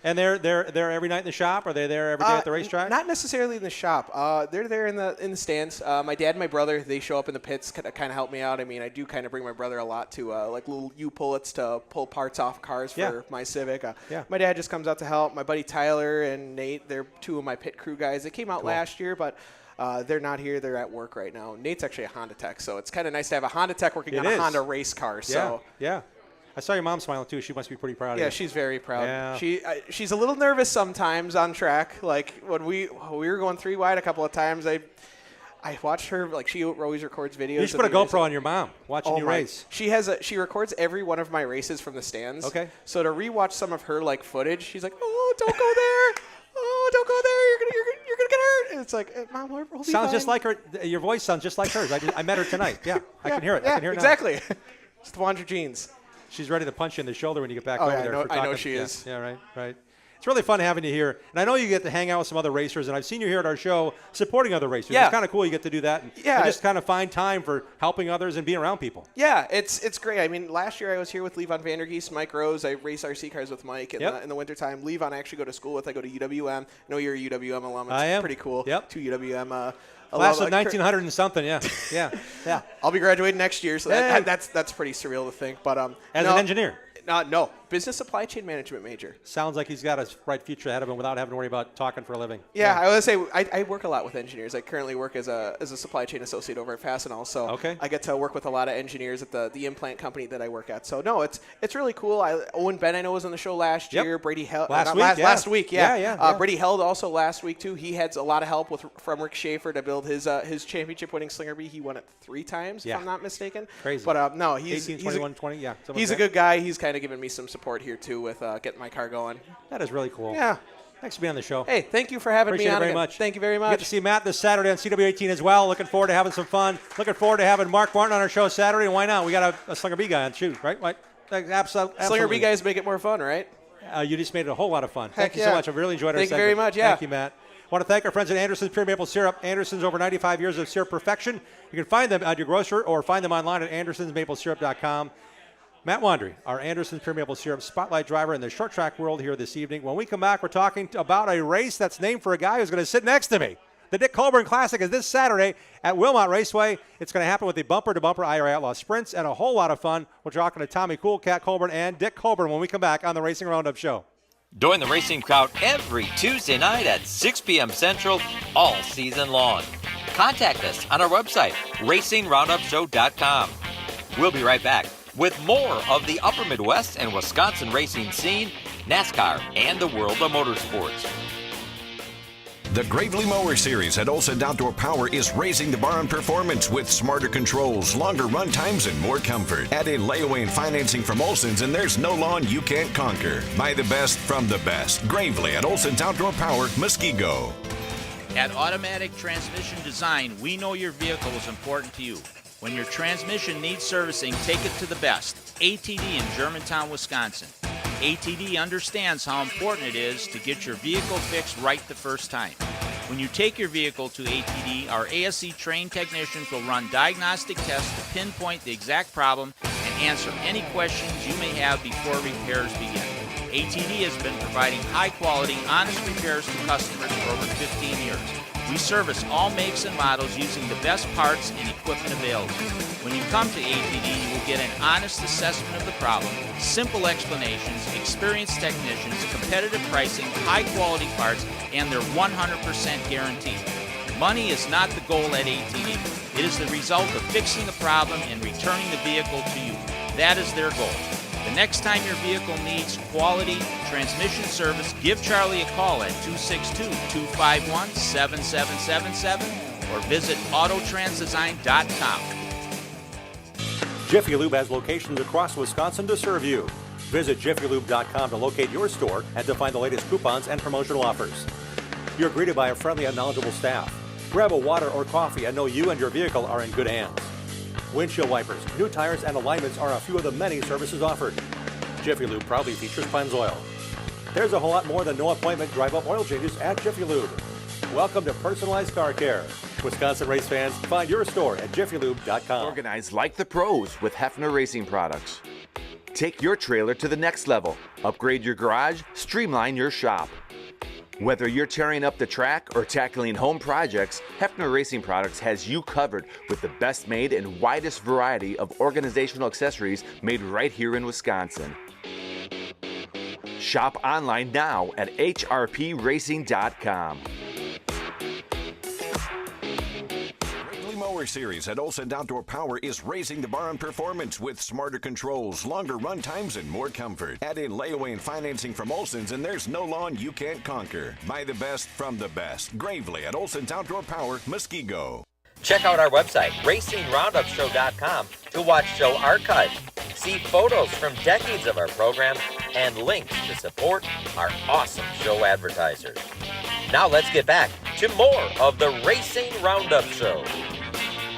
And they're every night in the shop? Are they there every day at the racetrack?
Not necessarily in the shop. They're there in the stands. My dad and my brother, they show up in the pits, kind of help me out. I mean, I do kind of bring my brother a lot to like little U-pullets to pull parts off cars for my Civic. My dad just comes out to help. My buddy Tyler and Nate, they're 2 of my pit crew guys. They came out last year, but they're not here. They're at work right now. Nate's actually a Honda tech, so it's kind of nice to have a Honda tech working on a Honda race car. So
yeah. I saw your mom smiling too. She must be pretty proud of you.
Yeah, she's very proud.
Yeah.
She's a little nervous sometimes on track. Like when we were going 3 wide a couple of times, I watched her. Like she always records videos.
You should put a GoPro on your mom watching you race.
She records every one of my races from the stands.
Okay.
So to rewatch some of her like footage, she's like, "Oh, don't go there! Oh, don't go there! You're gonna get hurt!" And it's like, "Mom, we'll be
sounds
fine."
just like her. Your voice sounds just like hers. I met her tonight. Yeah, I can hear it.
Yeah,
I can hear it
exactly.
now.
It's the Wander genes.
She's ready to punch you in the shoulder when you get back
Oh,
over
yeah,
there.
I know she is.
Yeah, right. It's really fun having you here. And I know you get to hang out with some other racers, and I've seen you here at our show supporting other racers.
Yeah.
It's kind of cool you get to do that and just kind of find time for helping others and being around people.
Yeah, it's great. I mean, last year I was here with Levon Vandergeest, Mike Rose. I race RC cars with Mike in the wintertime. Levon I actually go to school with. I go to UWM. I know you're a UWM alum. It's
I am.
Pretty cool.
Yep.
2 UWM.
Class of 1900 and something, yeah.
I'll be graduating next year, so that's pretty surreal to think. But
As an engineer?
No, business supply chain management major.
Sounds like he's got a bright future ahead of him without having to worry about talking for a living.
Yeah, I would say I work a lot with engineers. I currently work as a supply chain associate over at Fastenal, so I get to work with a lot of engineers at the implant company that I work at. So no, it's really cool. Owen Ben I know was on the show last year. Brady Held last week. Brady Held also last week too. He had a lot of help from Rick Schaefer to build his championship winning Slinger Bee. He won it 3 times if I'm not mistaken.
Crazy.
But no, he's
18, 21, 20.
He's a good guy. He's kind of given me some support here too with getting my car going.
That is really cool.
Yeah.
Thanks for being on the show.
Hey, thank you for having
Appreciate
me on
it very
again.
much.
Thank you very much.
You get to see Matt this Saturday on CW18 as well. Looking forward to having some fun. Looking forward to having Mark Martin on our show Saturday. And why not? We got a Slinger Bee guy on shoot, right? Absolutely.
Slinger Bee guys make it more fun, right?
You just made it a whole lot of fun. Thank you so much. I've really enjoyed our
segment.
Thank you
very much. Yeah.
Thank you, Matt. I want to thank our friends at Anderson's Pure Maple Syrup. Anderson's over 95 years of syrup perfection. You can find them at your grocer or find them online at andersonsmaplesyrup.com. Matt Wandry, our Anderson's Pure Maple Syrup spotlight driver in the short track world here this evening. When we come back, we're talking about a race that's named for a guy who's going to sit next to me. The Dick Colburn Classic is this Saturday at Wilmot Raceway. It's going to happen with the bumper-to-bumper IRA Outlaw Sprints and a whole lot of fun. We're talking to Tommy Cool Cat Colburn and Dick Colburn when we come back on the Racing Roundup Show.
Join the racing crowd every Tuesday night at 6 p.m. Central all season long. Contact us on our website, racingroundupshow.com. We'll be right back with more of the Upper Midwest and Wisconsin racing scene, NASCAR, and the world of motorsports.
The Gravely Mower Series at Olson Outdoor Power is raising the bar on performance with smarter controls, longer run times, and more comfort. Add in layaway and financing from Olson's, and there's no lawn you can't conquer. Buy the best from the best. Gravely at Olson's Outdoor Power, Muskego.
At Automatic Transmission Design, we know your vehicle is important to you. When your transmission needs servicing, take it to the best. ATD in Germantown, Wisconsin. ATD understands how important it is to get your vehicle fixed right the first time. When you take your vehicle to ATD, our ASE trained technicians will run diagnostic tests to pinpoint the exact problem and answer any questions you may have before repairs begin. ATD has been providing high-quality, honest repairs to customers for over 15 years. We service all makes and models using the best parts and equipment available. When you come to ATD, you will get an honest assessment of the problem, simple explanations, experienced technicians, competitive pricing, high-quality parts, and their 100% guarantee. Money is not the goal at ATD. It is the result of fixing a problem and returning the vehicle to you. That is their goal. The next time your vehicle needs quality transmission service, give Charlie a call at 262-251-7777 or visit autotransdesign.com.
Jiffy Lube has locations across Wisconsin to serve you. Visit jiffylube.com to locate your store and to find the latest coupons and promotional offers. You're greeted by a friendly and knowledgeable staff. Grab a water or coffee and know you and your vehicle are in good hands. Windshield wipers, new tires, and alignments are a few of the many services offered. Jiffy Lube proudly features Pennzoil. There's a whole lot more than no appointment drive-up oil changes at Jiffy Lube. Welcome to personalized car care. Wisconsin race fans, find your store at jiffylube.com.
Organize like the pros with Hefner Racing Products. Take your trailer to the next level. Upgrade your garage, streamline your shop. Whether you're tearing up the track or tackling home projects, Hefner Racing Products has you covered with the best made and widest variety of organizational accessories made right here in Wisconsin. Shop online now at hrpracing.com.
Mower Series at Olson Outdoor Power is raising the bar on performance with smarter controls, longer run times, and more comfort. Add in layaway and financing from Olson's, and there's no lawn you can't conquer. Buy the best from the best. Gravely at Olson's Outdoor Power, Muskego.
Check out our website, racingroundupshow.com, to watch show archives, see photos from decades of our program, and links to support our awesome show advertisers. Now let's get back to more of the Racing Roundup Show.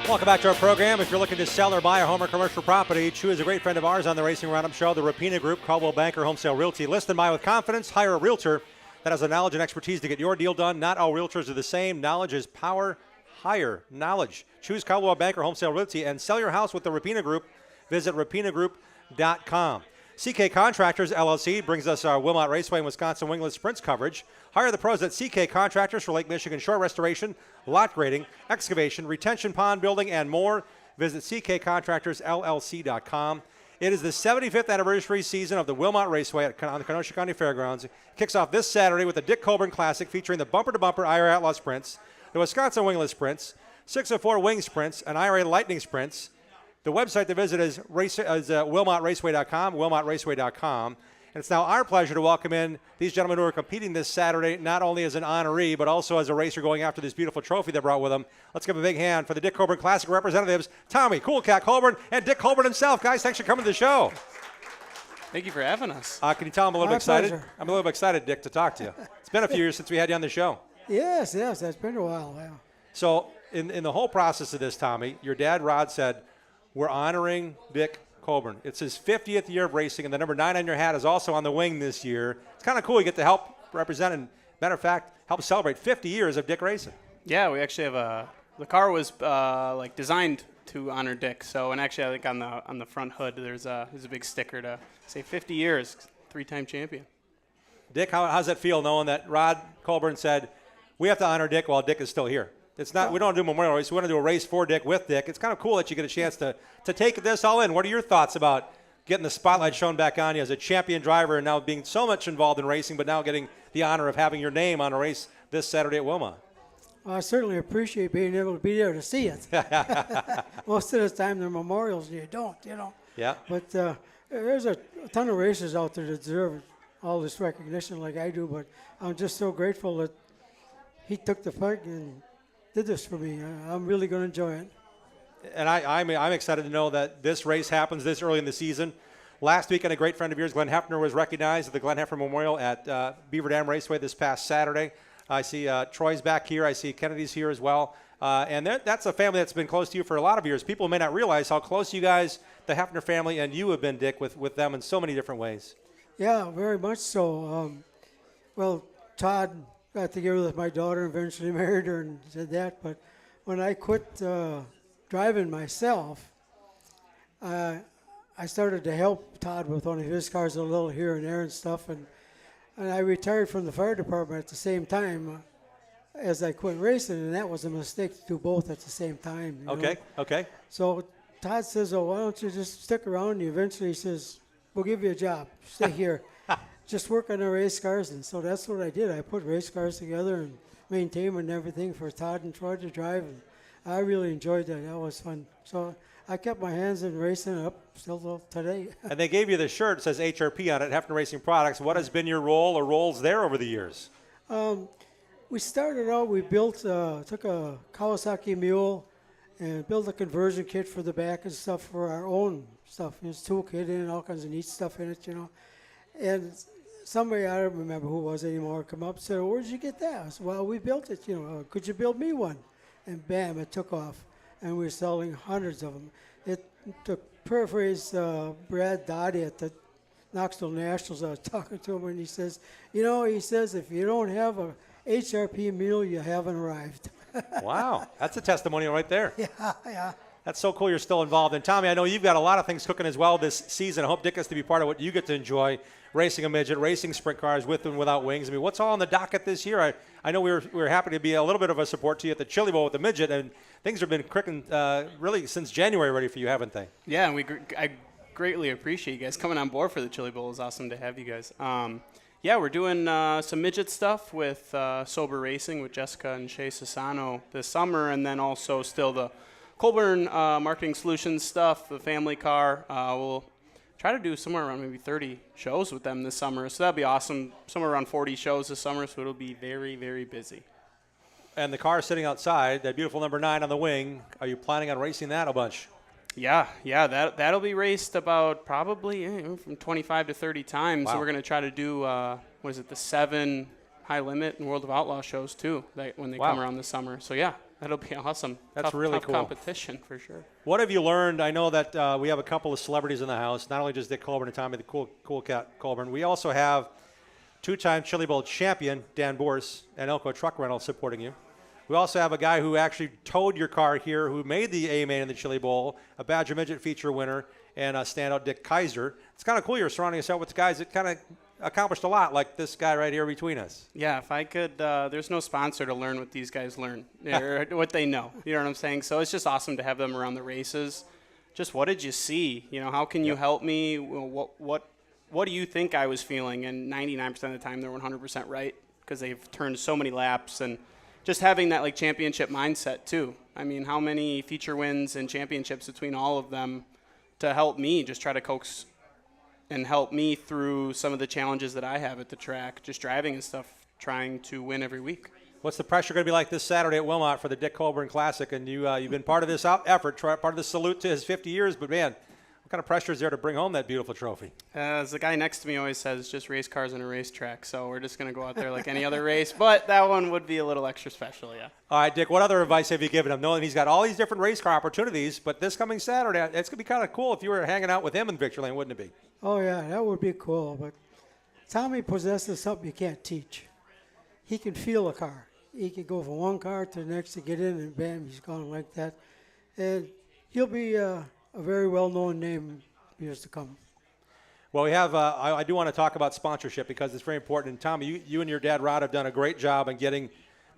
Welcome back to our program. If you're looking to sell or buy a home or commercial property, Chu is a great friend of ours on the Racing Roundup Show. The Rapina Group, Caldwell Banker Home Sale Realty. List and buy with confidence. Hire a realtor that has the knowledge and expertise to get your deal done. Not all realtors are the same. Knowledge is power. Hire knowledge. Choose Caldwell Banker Home Sale Realty and sell your house with the Rapina Group. Visit rapinagroup.com. CK Contractors, LLC, brings us our Wilmot Raceway and Wisconsin Wingless Sprints coverage. Hire the pros at CK Contractors for Lake Michigan shore restoration, lot grading, excavation, retention pond building, and more. Visit ckcontractorsllc.com. It is the 75th anniversary season of the Wilmot Raceway on the Kenosha County Fairgrounds. It kicks off this Saturday with the Dick Colburn Classic featuring the bumper-to-bumper IRA Outlaw Sprints, the Wisconsin Wingless Sprints, 604 Wing Sprints, and IRA Lightning Sprints. The website to visit is wilmotraceway.com, wilmotraceway.com. And it's now our pleasure to welcome in these gentlemen who are competing this Saturday, not only as an honoree, but also as a racer going after this beautiful trophy they brought with them. Let's give a big hand for the Dick Colburn Classic representatives, Tommy Cool Cat Colburn and Dick Colburn himself. Guys, thanks for coming to the show.
Thank you for having us.
Can you tell I'm a little
My
excited?
pleasure.
I'm a little bit excited, Dick, to talk to you. It's been a few years since we had you on the show.
Yes, that's been a while. Yeah.
So in the whole process of this, Tommy, your dad, Rod, said, we're honoring Dick Colburn. It's his 50th year of racing, and the number 9 on your hat is also on the wing this year. It's kind of cool. You get to help represent and, matter of fact, help celebrate 50 years of Dick racing.
Yeah, we actually have the car was designed to honor Dick. So, and actually, I think on the front hood there's a big sticker to say 50 years, 3-time champion.
Dick, how's that feel knowing that Rod Colburn said, we have to honor Dick while Dick is still here. It's not. We don't do a memorial race. We want to do a race for Dick with Dick. It's kind of cool that you get a chance to take this all in. What are your thoughts about getting the spotlight shown back on you as a champion driver and now being so much involved in racing, but now getting the honor of having your name on a race this Saturday at Wilmot?
Well, I certainly appreciate being able to be there to see it. Most of the time, they're memorials, and you don't,
Yeah.
But there's a ton of racers out there that deserve all this recognition like I do, but I'm just so grateful that he took the fight and did this for me. I'm really going to enjoy it.
And I'm excited to know that this race happens this early in the season. Last weekend, a great friend of yours, Glenn Hefner, was recognized at the Glenn Hefner Memorial at Beaver Dam Raceway this past Saturday. I see Troy's back here. I see Kennedy's here as well. And that's a family that's been close to you for a lot of years. People may not realize how close you guys, the Hefner family, and you have been, Dick, with them in so many different ways.
Yeah, very much so. Well, Todd got together with my daughter and eventually married her and did that. But when I quit driving myself, I started to help Todd with one of his cars a little here and there and stuff. And I retired from the fire department at the same time as I quit racing, and that was a mistake to do both at the same time.
Okay.
So Todd says, "Oh, why don't you just stick around?" And eventually he says, "We'll give you a job. Stay here. Just work on the race cars." And so that's what I did. I put race cars together and maintained them and everything for Todd and Troy to drive. And I really enjoyed that. That was fun. So I kept my hands in racing up still today.
And they gave you the shirt that says HRP on it, Hefner Racing Products. What has been your role or roles there over the years?
We started out, we built, took a Kawasaki mule and built a conversion kit for the back and stuff for our own stuff. There's toolkit in it, all kinds of neat stuff in it, And somebody, I don't remember who it was anymore, come up and said, "Where'd you get that?" I said, "Well, we built it, could you build me one?" And bam, it took off. And we were selling hundreds of them. It took paraphrase Brad Dottie at the Knoxville Nationals. I was talking to him, and he says, if you don't have a HRP mule, you haven't arrived.
Wow, that's a testimonial right there.
Yeah.
That's so cool you're still involved. And Tommy, I know you've got a lot of things cooking as well this season. I hope Dick gets to be part of what you get to enjoy, racing a midget, racing sprint cars with and without wings. I mean, what's all on the docket this year? I know we were happy to be a little bit of a support to you at the Chili Bowl with the midget, and things have been cooking really since January ready for you, haven't they?
Yeah, and I greatly appreciate you guys coming on board for the Chili Bowl. It's awesome to have you guys. Yeah, we're doing some midget stuff with Sober Racing with Jessica and Shay Sassano this summer, and then also still the Colburn Marketing Solutions stuff, the family car. We'll try to do somewhere around maybe 30 shows with them this summer, so that'll be awesome. Somewhere around 40 shows this summer, so it'll be very, very busy.
And the car sitting outside, that beautiful number 9 on the wing, are you planning on racing that a bunch?
Yeah, that'll be raced about probably from 25 to 30 times.
Wow.
So we're going to try to do, the 7 High Limit and World of Outlaw shows too, when they come around this summer. So yeah, that'll be awesome.
That's really
tough
cool.
Competition for sure.
What have you learned? I know that we have a couple of celebrities in the house, not only just Dick Colburn and Tommy the Cool Cat Colburn. We also have 2-time Chili Bowl champion Dan Bourse and Elko Truck Rental supporting you. We also have a guy who actually towed your car here, who made the A-Main in the Chili Bowl, a Badger Midget feature winner, and a standout Dick Kaiser. It's kind of cool you're surrounding yourself with guys that kind of accomplished a lot, like this guy right here between us.
Yeah, if I could, there's no sponsor to learn what these guys learn, or what they know. You know what I'm saying? So it's just awesome to have them around the races. Just what did you see? How can you help me? What do you think I was feeling? And 99% of the time, they're 100% right because they've turned so many laps and just having that like championship mindset too. I mean, how many feature wins and championships between all of them to help me just try to coax and help me through some of the challenges that I have at the track, just driving and stuff, trying to win every week.
What's the pressure going to be like this Saturday at Wilmot for the Dick Colburn Classic? And you've been part of this effort, part of the salute to his 50 years, but man, what kind of pressure is there to bring home that beautiful trophy?
As the guy next to me always says, just race cars on a racetrack. So we're just going to go out there like any other race. But that one would be a little extra special, yeah.
All right, Dick, what other advice have you given him? Knowing he's got all these different race car opportunities, but this coming Saturday, it's going to be kind of cool if you were hanging out with him in Victory Lane, wouldn't it be?
Oh, yeah, that would be cool. But Tommy possesses something you can't teach. He can feel a car. He can go from one car to the next to get in, and bam, he's gone like that. And he'll be a very well-known name years to come.
Well, we have. I do want to talk about sponsorship because it's very important. And Tommy, you and your dad Rod have done a great job in getting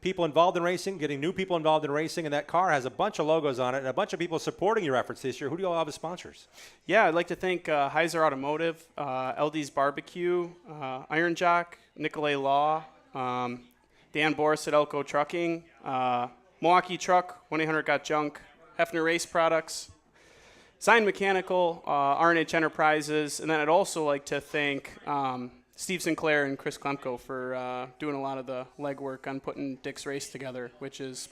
people involved in racing, getting new people involved in racing, and that car has a bunch of logos on it and a bunch of people supporting your efforts this year. Who do you all have as sponsors?
Yeah, I'd like to thank Heiser Automotive, LD's Barbecue, Iron Jock, Nicolay Law, Dan Boris at Elko Trucking, Milwaukee Truck, 1-800-GOT-JUNK, Hefner Race Products, Sign Mechanical, R&H Enterprises, and then I'd also like to thank Steve Sinclair and Chris Klemko for doing a lot of the legwork on putting Dick's race together, which is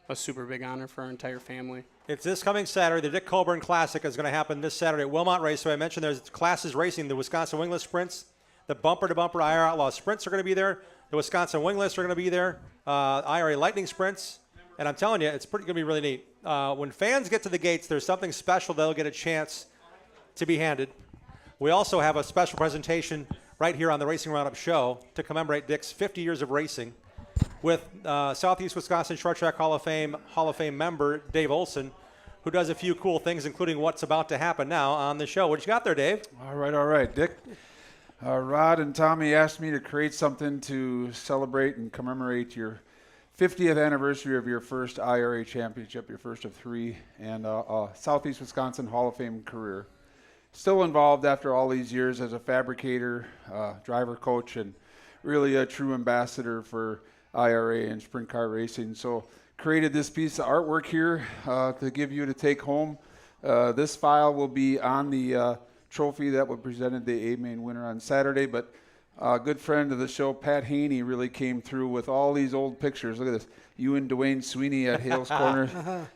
a super big honor for our entire family.
It's this coming Saturday. The Dick Colburn Classic is going to happen this Saturday at Wilmot Raceway. I mentioned there's classes racing. The Wisconsin Wingless Sprints, the bumper-to-bumper IR Outlaw Sprints are going to be there. The Wisconsin Wingless are going to be there. IRA Lightning Sprints. And I'm telling you, it's going to be really neat. When fans get to the gates, there's something special they'll get a chance to be handed. We also have a special presentation right here on the Racing Roundup show to commemorate Dick's 50 years of racing with Southeast Wisconsin Short Track Hall of Fame member Dave Olson, who does a few cool things, including what's about to happen now on the show. What you got there, Dave?
All right, Dick. Rod and Tommy asked me to create something to celebrate and commemorate your 50th anniversary of your first IRA championship, your first of 3, and Southeast Wisconsin Hall of Fame career. Still involved after all these years as a fabricator, driver coach, and really a true ambassador for IRA and sprint car racing. So created this piece of artwork here to give you to take home. This file will be on the trophy that was presented the A-Main winner on Saturday, but a good friend of the show, Pat Haney, really came through with all these old pictures. Look at this. You and Dwayne Sweeney at Hales Corners.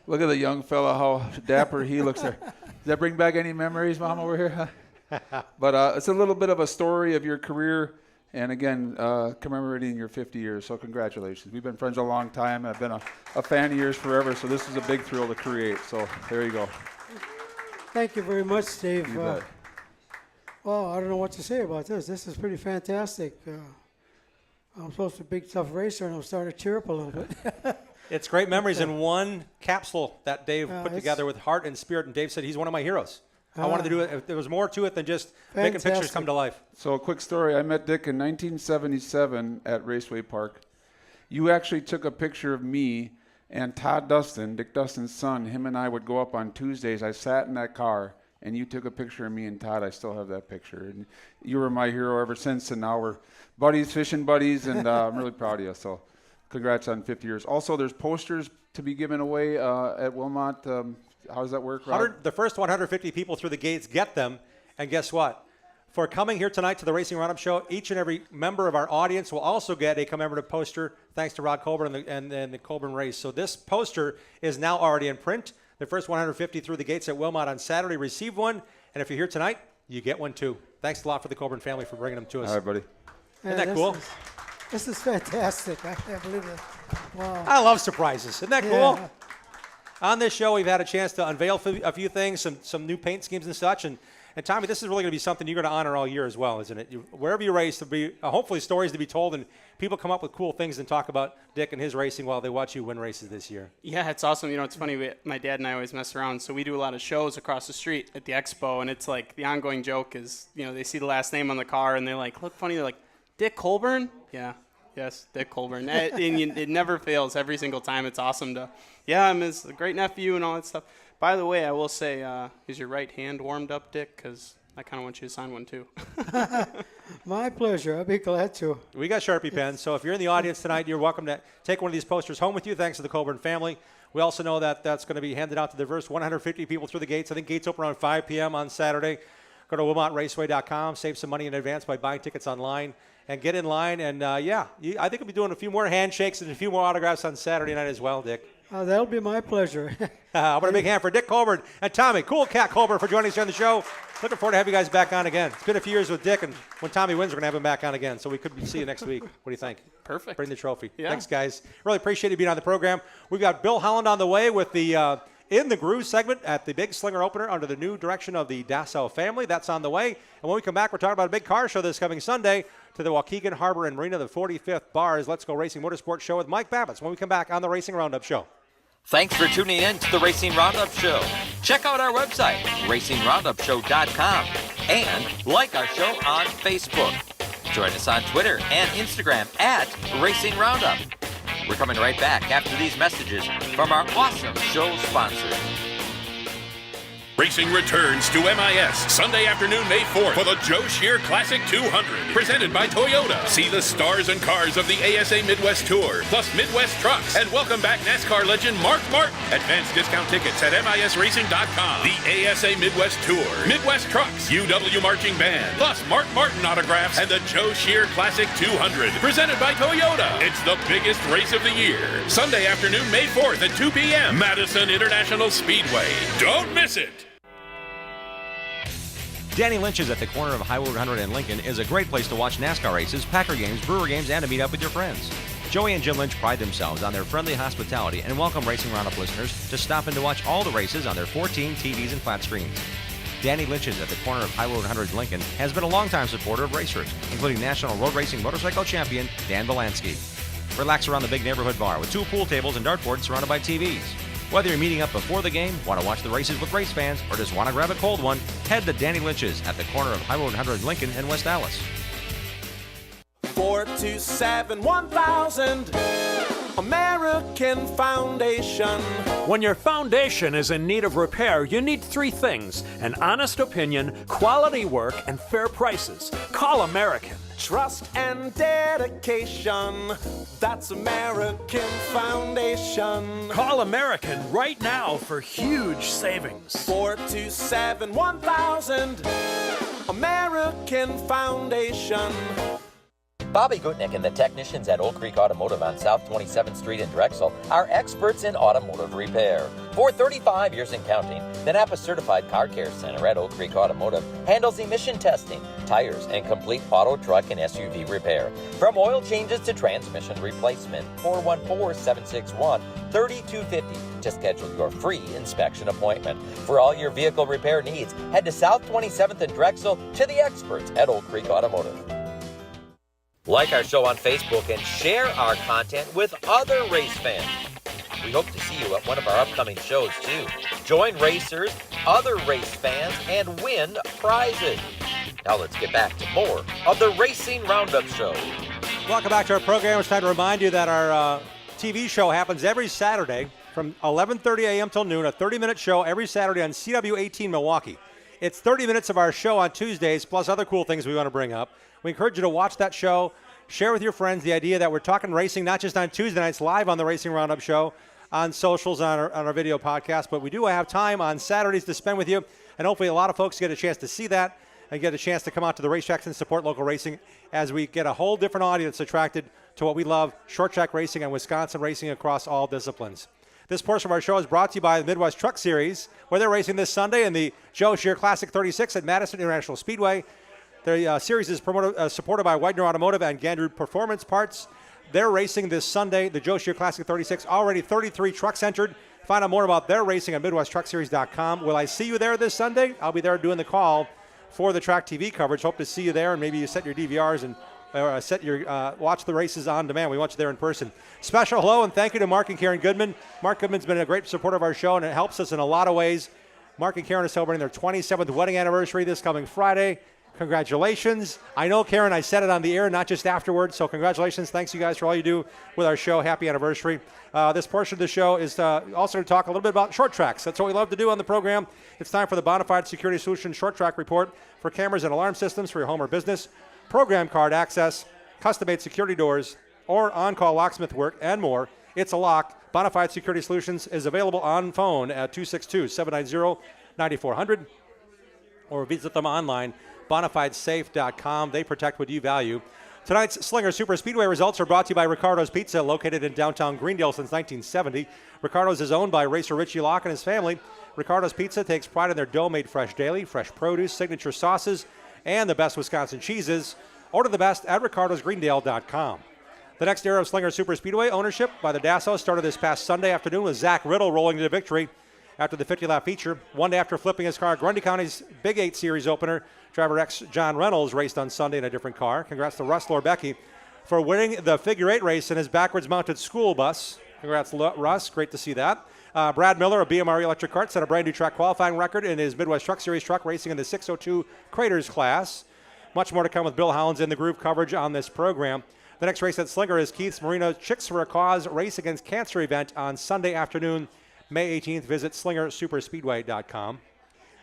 Look at the young fella, how dapper he looks there. Does that bring back any memories, Mom, over here? But it's a little bit of a story of your career, and again, commemorating your 50 years. So congratulations. We've been friends a long time. I've been a fan of yours forever, so this is a big thrill to create. So there you go.
Thank you very much, Dave.
You bet.
Well, I don't know what to say about this. This is pretty fantastic. I'm supposed to be a big, tough racer, and I'm starting to cheer up a little bit.
It's great memories in one capsule that Dave put together with heart and spirit, and Dave said he's one of my heroes. I wanted to do it. There was more to it than just making pictures come to life.
So a quick story. I met Dick in 1977 at Raceway Park. You actually took a picture of me and Todd Dustin, Dick Dustin's son. Him and I would go up on Tuesdays. I sat in that car, and you took a picture of me and Todd. I still have that picture. And you were my hero ever since, and now we're buddies, fishing buddies, and I'm really proud of you. So congrats on 50 years. Also, there's posters to be given away at Wilmot. How does that work, Rob?
The first 150 people through the gates get them, and guess what? For coming here tonight to the Racing Roundup Show, each and every member of our audience will also get a commemorative poster thanks to Rod Colburn and the Colburn race. So this poster is now already in print. The first 150 through the gates at Wilmot on Saturday receive one, and if you're here tonight, you get one too. Thanks a lot for the Colburn family for bringing them to us.
All right, buddy.
Isn't that cool?
This is fantastic. I can't believe it. Wow.
I love surprises. Isn't that cool? On this show, we've had a chance to unveil a few things, some new paint schemes and such. And Tommy, this is really going to be something you're going to honor all year as well, isn't it? Wherever you race, there'll be hopefully stories to be told, and people come up with cool things and talk about Dick and his racing while they watch you win races this year.
Yeah, it's awesome. You know, it's funny. My dad and I always mess around, so we do a lot of shows across the street at the expo, and it's like the ongoing joke is, you know, they see the last name on the car, and they're like, look funny. They're like, Dick Colburn? Yeah. Yes, Dick Colburn. It never fails every single time. It's awesome to, I'm his great nephew and all that stuff. By the way, I will say, is your right hand warmed up, Dick? Because I kind of want you to sign one, too.
My pleasure. I'd be glad to.
We got Sharpie pens, so if you're in the audience tonight, you're welcome to take one of these posters home with you, thanks to the Colburn family. We also know that that's going to be handed out to the first 150 people through the gates. I think gates open around 5 p.m. on Saturday. Go to WilmotRaceway.com, save some money in advance by buying tickets online, and get in line. And, I think we'll be doing a few more handshakes and a few more autographs on Saturday night as well, Dick.
That'll be my pleasure.
I want a big hand for Dick Colburn and Tommy, Cool Cat Colburn, for joining us here on the show. Looking forward to have you guys back on again. It's been a few years with Dick, and when Tommy wins, we're going to have him back on again. So we could see you next week. What do you think?
Perfect.
Bring the trophy.
Yeah.
Thanks, guys. Really appreciate you being on the program. We've got Bill Holland on the way with the In the Groove segment at the Big Slinger Opener under the new direction of the Dassau family. That's on the way. And when we come back, we're talking about a big car show this coming Sunday to the Waukegan Harbor and Marina, the 45th Bars Let's Go Racing Motorsports Show with Mike Babbitts when we come back on the Racing Roundup Show.
Thanks for tuning in to the Racing Roundup Show. Check out our website, racingroundup.show.com, and like our show on Facebook. Join us on Twitter and Instagram at Racing Roundup. We're coming right back after these messages from our awesome show sponsors.
Racing returns to MIS Sunday afternoon, May 4th for the Joe Shear Classic 200, presented by Toyota. See the stars and cars of the ASA Midwest Tour, plus Midwest Trucks, and welcome back NASCAR legend Mark Martin. Advanced discount tickets at MISRacing.com. The ASA Midwest Tour, Midwest Trucks, UW Marching Band, plus Mark Martin autographs, and the Joe Shear Classic 200, presented by Toyota. It's the biggest race of the year. Sunday afternoon, May 4th at 2 p.m. Madison International Speedway. Don't miss it.
Danny Lynch's at the corner of Highway 100 and Lincoln is a great place to watch NASCAR races, Packer games, Brewer games, and to meet up with your friends. Joey and Jim Lynch pride themselves on their friendly hospitality and welcome Racing Roundup listeners to stop in to watch all the races on their 14 TVs and flat screens. Danny Lynch's at the corner of Highway 100 and Lincoln has been a longtime supporter of racers, including National Road Racing Motorcycle Champion Dan Belansky. Relax around the big neighborhood bar with 2 pool tables and dartboards surrounded by TVs. Whether you're meeting up before the game, want to watch the races with race fans, or just want to grab a cold one, head to Danny Lynch's at the corner of Highway 100 Lincoln and West Dallas.
427-1000 American Foundation.
When your foundation is in need of repair, you need 3 things: an honest opinion, quality work, and fair prices. Call American.
Trust and dedication. That's American Foundation.
Call American right now for huge savings.
427-1000 American Foundation.
Bobby Gutnick and the technicians at Oak Creek Automotive on South 27th Street in Drexel are experts in automotive repair. For 35 years and counting, the Napa Certified Car Care Center at Oak Creek Automotive handles emission testing, tires, and complete auto, truck, and SUV repair. From oil changes to transmission replacement. 414-761-3250 to schedule your free inspection appointment. For all your vehicle repair needs, head to South 27th in Drexel to the experts at Oak Creek Automotive. Like our show on Facebook and share our content with other race fans. We hope to see you at one of our upcoming shows, too. Join racers, other race fans, and win prizes. Now let's get back to more of the Racing Roundup Show.
Welcome back to our program. It's time to remind you that our TV show happens every Saturday from 11:30 a.m. till noon, a 30-minute show every Saturday on CW18 Milwaukee. It's 30 minutes of our show on Tuesdays, plus other cool things we want to bring up. We encourage you to watch that show. Share with your friends the idea that we're talking racing, not just on Tuesday nights live on the Racing Roundup Show, on socials, on our video podcast, but we do have time on Saturdays to spend with you, and hopefully a lot of folks get a chance to see that and get a chance to come out to the racetracks and support local racing as we get a whole different audience attracted to what we love, short track racing and Wisconsin racing across all disciplines. This portion of our show is brought to you by the Midwest Truck Series, where they're racing this Sunday in the Joe Shear Classic 36 at Madison International Speedway. The series is supported by Widener Automotive and Gandru Performance Parts. They're racing this Sunday, the Joe Shear Classic 36. Already 33 trucks entered. Find out more about their racing at MidwestTruckSeries.com. Will I see you there this Sunday? I'll be there doing the call for the track TV coverage. Hope to see you there, and maybe you set your DVRs and watch the races on demand. We want you there in person. Special hello and thank you to Mark and Karen Goodman. Mark Goodman's been a great supporter of our show, and it helps us in a lot of ways. Mark and Karen are celebrating their 27th wedding anniversary this coming Friday. Congratulations. I know, Karen, I said it on the air, not just afterwards, so congratulations. Thanks, you guys, for all you do with our show. Happy anniversary. This portion of the show is also to talk a little bit about short tracks. That's what we love to do on the program. It's time for the Bonafide Security Solutions Short Track Report for cameras and alarm systems for your home or business, program card access, custom-made security doors, or on-call locksmith work, and more. It's a lock. Bonafide Security Solutions is available on phone at 262-790-9400 or visit them online, bonafidesafe.com. They protect what you value. Tonight's Slinger Super Speedway results are brought to you by Ricardo's Pizza, located in downtown Greendale since 1970. Ricardo's is owned by racer Richie Locke and his family. Ricardo's Pizza takes pride in their dough made fresh daily, fresh produce, signature sauces, and the best Wisconsin cheeses. Order the best at ricardosgreendale.com. The next era of Slinger Super Speedway ownership by the Dassos started this past Sunday afternoon with Zach Riddle rolling to victory after the 50-lap feature. One day after flipping his car at Grundy County's Big 8 Series opener, driver X John Reynolds raced on Sunday in a different car. Congrats to Russ Lorbecki for winning the figure 8 race in his backwards mounted school bus. Congrats, Russ. Great to see that. Brad Miller of BMR Electric Kart set a brand new track qualifying record in his Midwest Truck Series truck racing in the 602 Craters class. Much more to come with Bill Hollins in the Groove coverage on this program. The next race at Slinger is Keith's Marino Chicks for a Cause Race Against Cancer event on Sunday afternoon, May 18th. Visit SlingerSuperspeedway.com.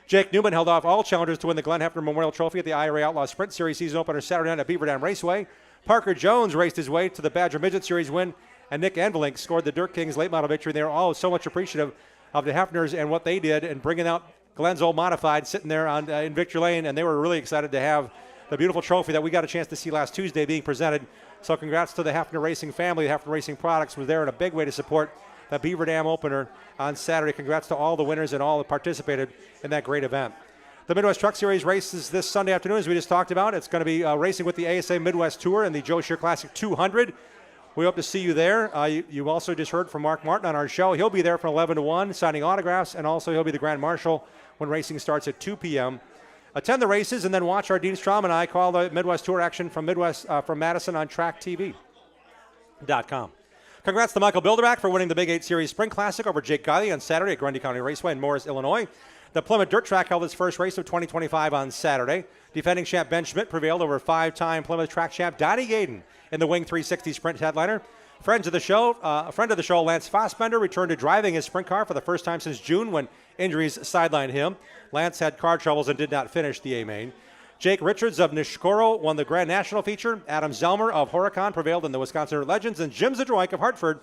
Jake Newman held off all challengers to win the Glenn Hefner Memorial Trophy at the IRA Outlaw Sprint Series season opener Saturday night at Beaver Dam Raceway. Parker Jones raced his way to the Badger Midget Series win, and Nick Envelink scored the Dirt Kings late model victory. They were all so much appreciative of the Hefners and what they did and bringing out Glenn's old modified sitting there on in Victory Lane, and they were really excited to have the beautiful trophy that we got a chance to see last Tuesday being presented. So congrats to the Hefner Racing family. Hefner Racing Products was there in a big way to support the Beaver Dam opener on Saturday. Congrats to all the winners and all that participated in that great event. The Midwest Truck Series races this Sunday afternoon, as we just talked about. It's going to be racing with the ASA Midwest Tour and the Joe Shear Classic 200. We hope to see you there. You also just heard from Mark Martin on our show. He'll be there from 11 to 1 signing autographs, and also he'll be the Grand Marshal when racing starts at 2 p.m. Attend the races and then watch our Dean Strom and I call the Midwest Tour action from Madison on TrackTV.com. Congrats to Michael Bilderback for winning the Big 8 Series Spring Classic over Jake Guiley on Saturday at Grundy County Raceway in Morris, Illinois. The Plymouth Dirt Track held its first race of 2025 on Saturday. Defending champ Ben Schmidt prevailed over five-time Plymouth Track champ Donnie Gaden in the Wing 360 Sprint headliner. Friend of the show, Lance Fossbender, returned to driving his sprint car for the first time since June when injuries sidelined him. Lance had car troubles and did not finish the A-Main. Jake Richards of Nishkoro won the Grand National feature. Adam Zelmer of Horicon prevailed in the Wisconsin Legends, and Jim Zadroik of Hartford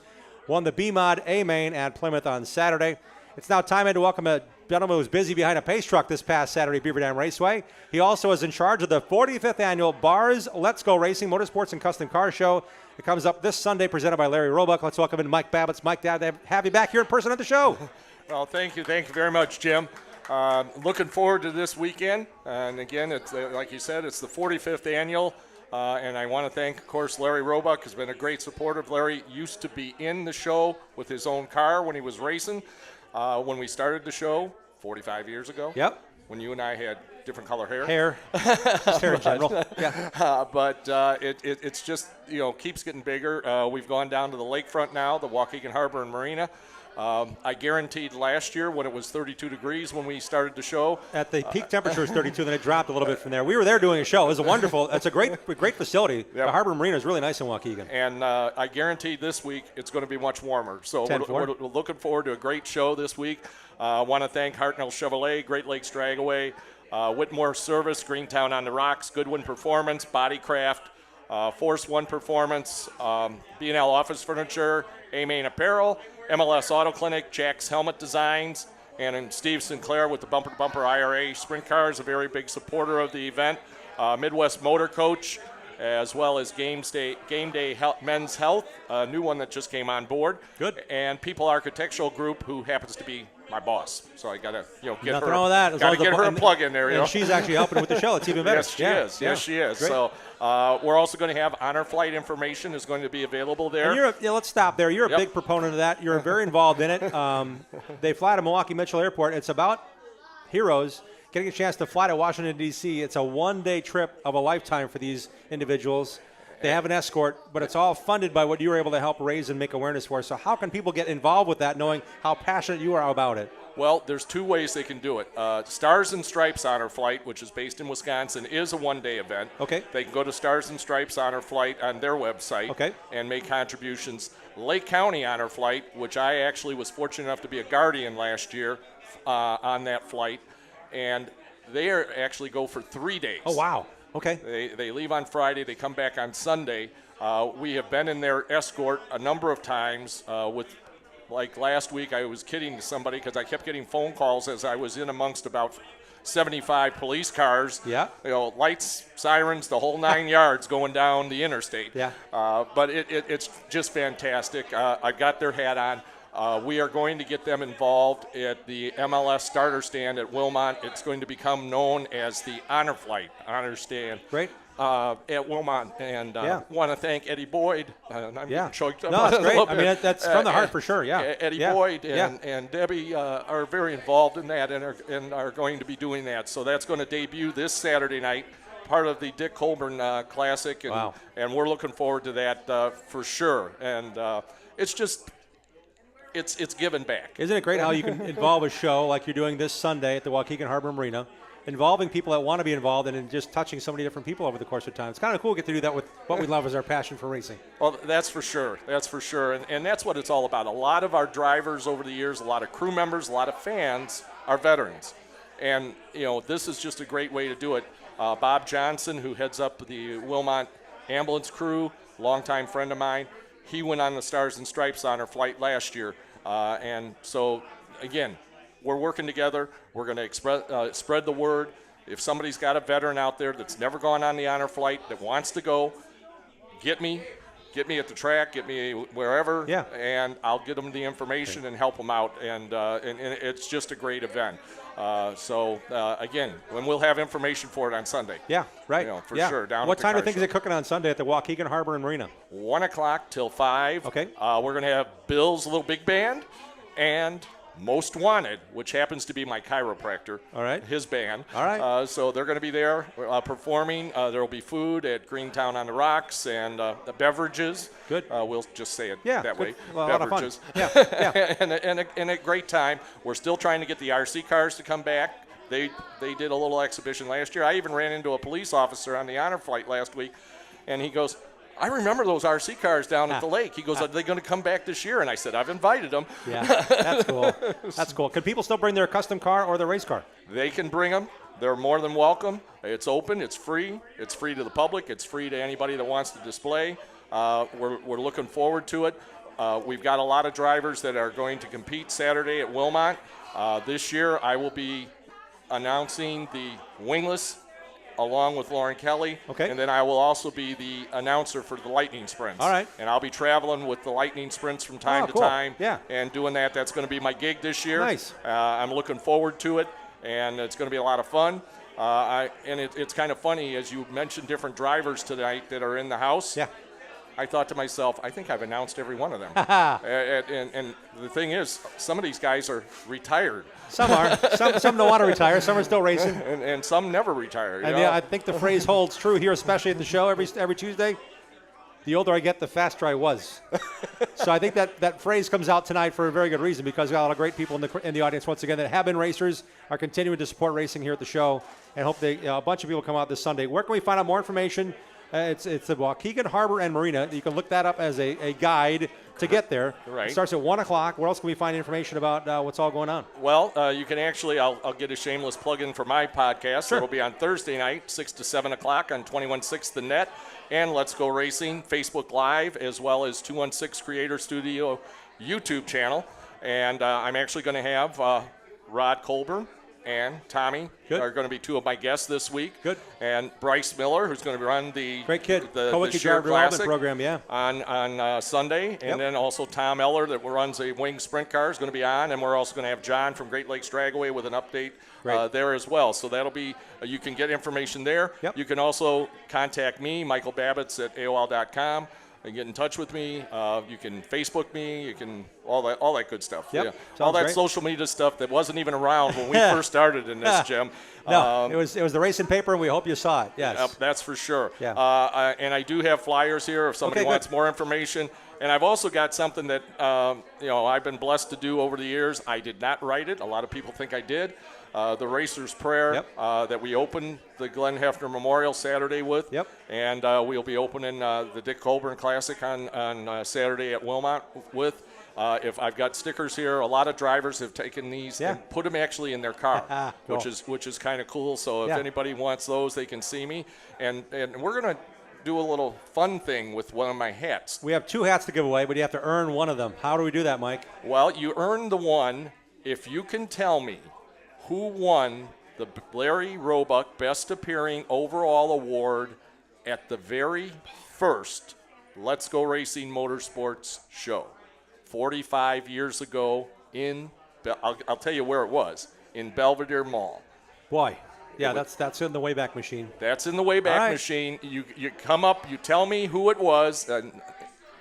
won the B-Mod A-Main at Plymouth on Saturday. It's now time to welcome a gentleman who was busy behind a pace truck this past Saturday at Beaver Dam Raceway. He also is in charge of the 45th annual Bars Let's Go Racing Motorsports and Custom Car Show. It comes up this Sunday, presented by Larry Roebuck. Let's welcome in Mike Babbitts. Mike, glad to have you back here in person at the show.
Well, thank you very much, Jim. Looking forward to this weekend. And again, it's like you said, it's the 45th annual. And I want to thank, of course, Larry Roebuck has been a great supporter. Larry used to be in the show with his own car when he was racing. When we started the show 45 years ago.
Yep.
When you and I had different color hair.
Just hair in general. Yeah.
But it's just, keeps getting bigger. We've gone down to the lakefront now, the Waukegan Harbor and Marina. I guaranteed last year when it was 32 degrees when we started the show.
At the peak temperature is 32, then it dropped a little bit from there. We were there doing a show. It was it's a great facility. Yep. The Harbor Marina is really nice in Waukegan.
And I guaranteed this week it's going to be much warmer. So we're looking forward to a great show this week. I want to thank Hartnell Chevrolet, Great Lakes Dragaway, Whitmore Service, Greentown on the Rocks, Goodwin Performance, Bodycraft, Force One Performance, B&L Office Furniture, A-Main Apparel, MLS Auto Clinic, Jack's Helmet Designs, and Steve Sinclair with the Bumper to Bumper IRA Sprint Cars, a very big supporter of the event. Midwest Motor Coach, as well as Game Day Men's Health, a new one that just came on board.
Good.
And People Architectural Group, who happens to be my boss. So I got to, get
Nothing
her.
wrong with that.
Got to get her a plug in there.
And she's actually helping with the show. It's even better.
Yes, she is. Yes, she is. Great. So we're also going to have honor flight information is going to be available there.
And let's stop there. You're a big proponent of that. You're very involved in it. They fly to Milwaukee Mitchell Airport. It's about heroes getting a chance to fly to Washington, D.C. It's a one-day trip of a lifetime for these individuals. They have an escort, but it's all funded by what you were able to help raise and make awareness for. So how can people get involved with that, knowing how passionate you are about it?
Well, there's two ways they can do it. Stars and Stripes Honor Flight, which is based in Wisconsin, is a one-day event.
Okay.
They can go to Stars and Stripes Honor Flight on their website and make contributions. Lake County Honor Flight, which I actually was fortunate enough to be a guardian last year on that flight, and they actually go for 3 days.
Oh, wow. Okay.
They leave on Friday. They come back on Sunday. We have been in their escort a number of times. Like last week, I was kidding to somebody because I kept getting phone calls as I was in amongst about 75 police cars.
Yeah.
Lights, sirens, the whole 9 yards going down the interstate.
Yeah.
But it's just fantastic. I got their hat on. We are going to get them involved at the MLS starter stand at Wilmot. It's going to become known as the Honor Flight Honor Stand.
Great.
At Wilmot. And want to thank Eddie Boyd. I'm choked up.
No, that's great.
I
mean, that's from the heart for sure, yeah.
Eddie Boyd and Debbie are very involved in that and are going to be doing that. So that's going to debut this Saturday night, part of the Dick Colburn Classic. And, and we're looking forward to that for sure. And it's just... It's giving back.
Isn't it great how you can involve a show like you're doing this Sunday at the Waukegan Harbor Marina involving people that want to be involved and just touching so many different people over the course of time. It's kind of cool to get to do that with what we love is our passion for racing.
Well, that's for sure. That's for sure. And that's what it's all about. A lot of our drivers over the years, a lot of crew members, a lot of fans are veterans. And, this is just a great way to do it. Bob Johnson, who heads up the Wilmot ambulance crew, longtime friend of mine, he went on the Stars and Stripes honor flight last year. And so, again, we're working together. We're going to spread the word. If somebody's got a veteran out there that's never gone on the honor flight that wants to go, get me at the track, get me wherever, and I'll get them the information and help them out. And it's just a great event. Again, when we'll have information for it on Sunday.
Yeah, right.
For sure.
What time do you think is it cooking on Sunday at the Waukegan Harbor and Marina?
1 o'clock till 5.
Okay.
We're going to have Bill's little big band and Most Wanted, which happens to be my chiropractor.
All right.
His band.
All right.
So they're going to be there performing. There will be food at Greentown on the Rocks and the beverages.
Good.
We'll just say it that way.
Well,
Beverages.
A lot of fun. Yeah.
and a great time. We're still trying to get the RC cars to come back. They did a little exhibition last year. I even ran into a police officer on the honor flight last week, and he goes, I remember those RC cars down at the lake. He goes, are they going to come back this year? And I said, I've invited them.
Yeah, that's cool. That's cool. Can people still bring their custom car or their race car?
They can bring them. They're more than welcome. It's open. It's free. It's free to the public. It's free to anybody that wants to display. We're looking forward to it. We've got a lot of drivers that are going to compete Saturday at Wilmot. This year, I will be announcing the wingless along with Lauren Kelly.
Okay.
And then I will also be the announcer for the Lightning Sprints.
All right.
And I'll be traveling with the Lightning Sprints from time to
cool.
time.
Yeah.
And doing that. That's going to be my gig this year.
Nice.
I'm looking forward to it, and it's going to be a lot of fun. It's kind of funny, as you mentioned different drivers tonight that are in the house.
Yeah.
I thought to myself, I think I've announced every one of them. and the thing is, some of these guys are retired.
Some are. Some don't want to retire. Some are still racing.
and some never retire.
And I think the phrase holds true here, especially at the show every Tuesday. The older I get, the faster I was. So I think that phrase comes out tonight for a very good reason, because we got a lot of great people in the audience once again that have been racers, are continuing to support racing here at the show, and hope a bunch of people come out this Sunday. Where can we find out more information? It's the Waukegan Harbor and Marina. You can look that up as a guide to get there.
Right.
It starts at 1 o'clock. Where else can we find information about what's all going on?
Well, you can actually, I'll get a shameless plug-in for my podcast.
Sure.
It'll be on Thursday night, 6 to 7 o'clock on 216 The Net and Let's Go Racing Facebook Live, as well as 216 Creator Studio YouTube channel. And I'm actually going to have Rod Colburn and Tommy are going to be two of my guests this week.
Good.
And Bryce Miller, who's going to run the
great kid
the Sheer Classic
program,
on Sunday, and then also Tom Eller that runs a wing sprint car is going to be on, and we're also going to have John from Great Lakes Dragaway with an update there as well. So that'll be you can get information there.
Yep.
You can also contact me, Michael Babbitts at AOL.com. And get in touch with me. You can Facebook me. You can all that good stuff.
Yep.
Yeah. All that
great.
social media stuff that wasn't even around when we first started in this, Jim.
No, it was the racing paper, and we hope you saw it. Yes,
that's for sure.
Yeah.
And I do have flyers here if somebody wants more information. And I've also got something that I've been blessed to do over the years. I did not write it. A lot of people think I did. The Racer's Prayer that we opened the Glenn Hefner Memorial Saturday with.
Yep.
And we'll be opening the Dick Colburn Classic on Saturday at Wilmot with. If I've got stickers here, a lot of drivers have taken these and put them actually in their car,
cool.
which is kind of cool. So if anybody wants those, they can see me. And we're going to do a little fun thing with one of my hats.
We have 2 hats to give away, but you have to earn one of them. How do we do that, Mike?
Well, you earn the one if you can tell me who won the Larry Roebuck Best Appearing Overall Award at the very first Let's Go Racing Motorsports show 45 years ago I'll tell you where it was, in Belvedere Mall.
Boy. Yeah, that's in the Wayback Machine.
That's in the Wayback Machine. You come up, you tell me who it was,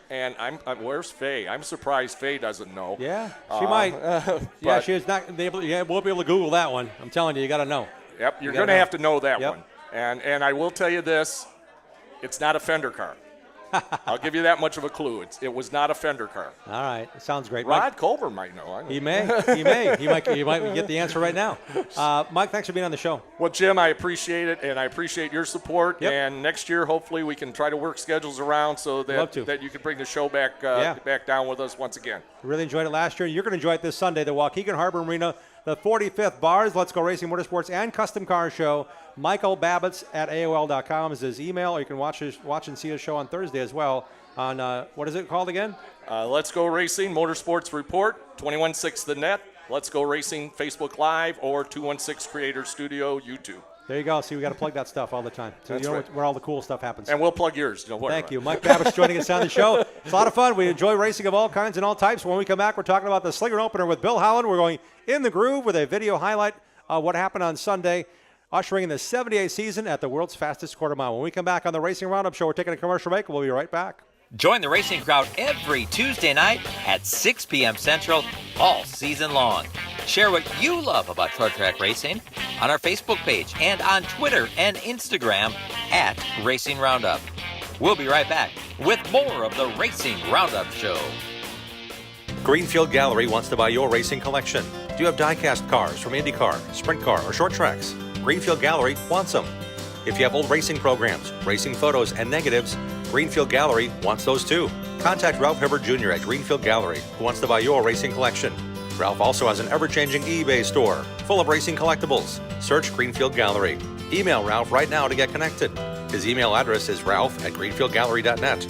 and I'm where's Faye? I'm surprised Faye doesn't know.
Yeah, she might. Yeah, she's not able. Yeah, we'll be able to Google that one. I'm telling you, you got to know.
Yep, you're going to have to know that one. And I will tell you this, it's not a fender car. I'll give you that much of a clue. It was not a Fender car.
All right. Sounds great.
Rod
Mike,
Colbert might know.
He may. He might get the answer right now. Mike, thanks for being on the show.
Well, Jim, I appreciate it, and I appreciate your support.
Yep.
And next year, hopefully, we can try to work schedules around so that you can bring the show back back down with us once again.
Really enjoyed it last year. You're going to enjoy it this Sunday. The Waukegan Harbor Marina, the 45th Bars, Let's Go Racing, Motorsports, and Custom Car Show. Michael Babbitts at AOL.com is his email, or you can watch and see his show on Thursday as well on, what is it called again?
Let's Go Racing, Motorsports Report, 216 The Net, Let's Go Racing, Facebook Live, or 216 Creator Studio, YouTube.
There you go. See, we got to plug that stuff all the time. So
That's
you know
right.
where all the cool stuff happens.
And we'll plug yours. Don't worry.
Thank you. Mike Babbitts joining us on the show. It's a lot of fun. We enjoy racing of all kinds and all types. When we come back, we're talking about the Slinger Opener with Bill Howland. We're going in the groove with a video highlight of what happened on Sunday, ushering in the 78th season at the world's fastest quarter mile. When we come back on the Racing Roundup Show, we're taking a commercial break. We'll be right back.
Join the racing crowd every Tuesday night at 6 p.m. Central all season long. Share what you love about short track racing on our Facebook page and on Twitter and Instagram at Racing Roundup. We'll be right back with more of the Racing Roundup Show.
Greenfield Gallery wants to buy your racing collection. Do you have die-cast cars from IndyCar, Sprint Car, or short tracks? Greenfield Gallery wants them. If you have old racing programs, racing photos, and negatives, Greenfield Gallery wants those too. Contact Ralph Hibbert Jr. at Greenfield Gallery, who wants to buy your racing collection. Ralph also has an ever-changing eBay store full of racing collectibles. Search Greenfield Gallery. Email Ralph right now to get connected. His email address is ralph@greenfieldgallery.net.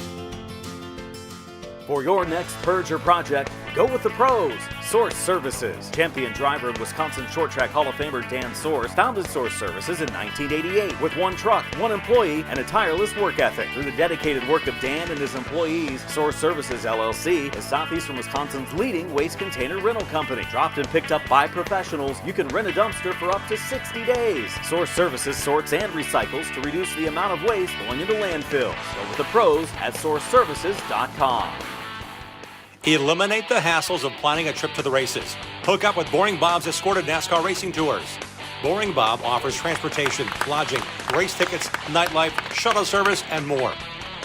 For your next purge or project, go with the pros. Source Services. Champion driver of Wisconsin Short Track Hall of Famer Dan Source founded Source Services in 1988 with one truck, one employee, and a tireless work ethic. Through the dedicated work of Dan and his employees, Source Services LLC is Southeastern Wisconsin's leading waste container rental company. Dropped and picked up by professionals, you can rent a dumpster for up to 60 days. Source Services sorts and recycles to reduce the amount of waste going into landfills. Go with the pros at sourceservices.com.
Eliminate the hassles of planning a trip to the races. Hook up with Boring Bob's escorted NASCAR racing tours. Boring Bob offers transportation, lodging, race tickets, nightlife, shuttle service, and more.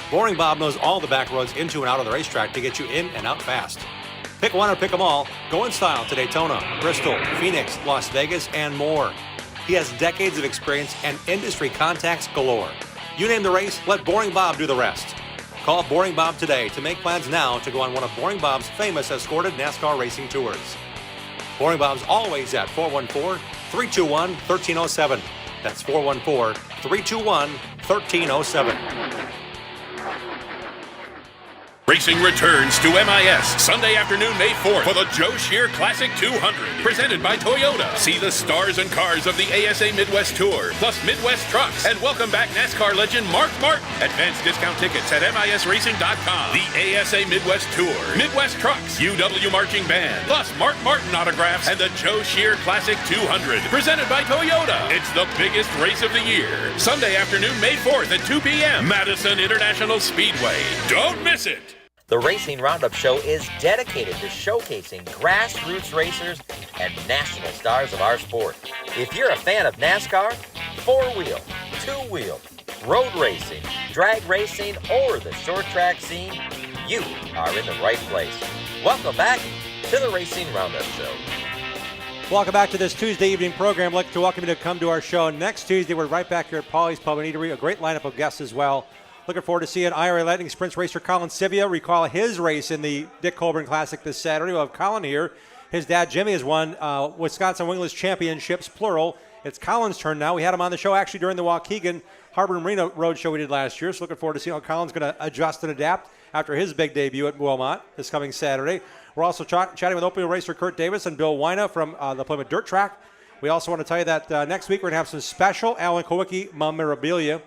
Boring Bob knows all the back roads into and out of the racetrack to get you in and out fast. Pick one or pick them all. Go in style to Daytona, Bristol, Phoenix, Las Vegas, and more. He has decades of experience and industry contacts galore. You name the race, let Boring Bob do the rest. Call Boring Bob today to make plans now to go on one of Boring Bob's famous escorted NASCAR racing tours. Boring Bob's always at 414-321-1307. That's 414-321-1307.
Racing returns to MIS Sunday afternoon, May 4th for the Joe Shear Classic 200, presented by Toyota. See the stars and cars of the ASA Midwest Tour, plus Midwest Trucks, and welcome back NASCAR legend Mark Martin. Advance discount tickets at MISRacing.com. The ASA Midwest Tour, Midwest Trucks, UW Marching Band, plus Mark Martin autographs, and the Joe Shear Classic 200, presented by Toyota. It's the biggest race of the year. Sunday afternoon, May 4th at 2 p.m. Madison International Speedway. Don't miss it.
The Racing Roundup Show is dedicated to showcasing grassroots racers and national stars of our sport. If you're a fan of NASCAR, four-wheel, two-wheel, road racing, drag racing, or the short track scene, you are in the right place. Welcome back to the Racing Roundup Show.
Welcome back to this Tuesday evening program. I'd like to welcome you to come to our show next Tuesday. We're right back here at Paulie's Pub and Eatery. A great lineup of guests as well. Looking forward to seeing IRA Lightning Sprints racer Colin Sivia recall his race in the Dick Colburn Classic this Saturday. We'll have Colin here. His dad, Jimmy, has won Wisconsin Wingless Championships, plural. It's Colin's turn now. We had him on the show actually during the Waukegan Harbor Marina Road Show we did last year. So looking forward to seeing how Colin's going to adjust and adapt after his big debut at Wilmot this coming Saturday. We're also chatting with Open racer Kurt Davis and Bill Wyna from the Plymouth Dirt Track. We also want to tell you that next week we're going to have some special Alan Kowicki memorabilia.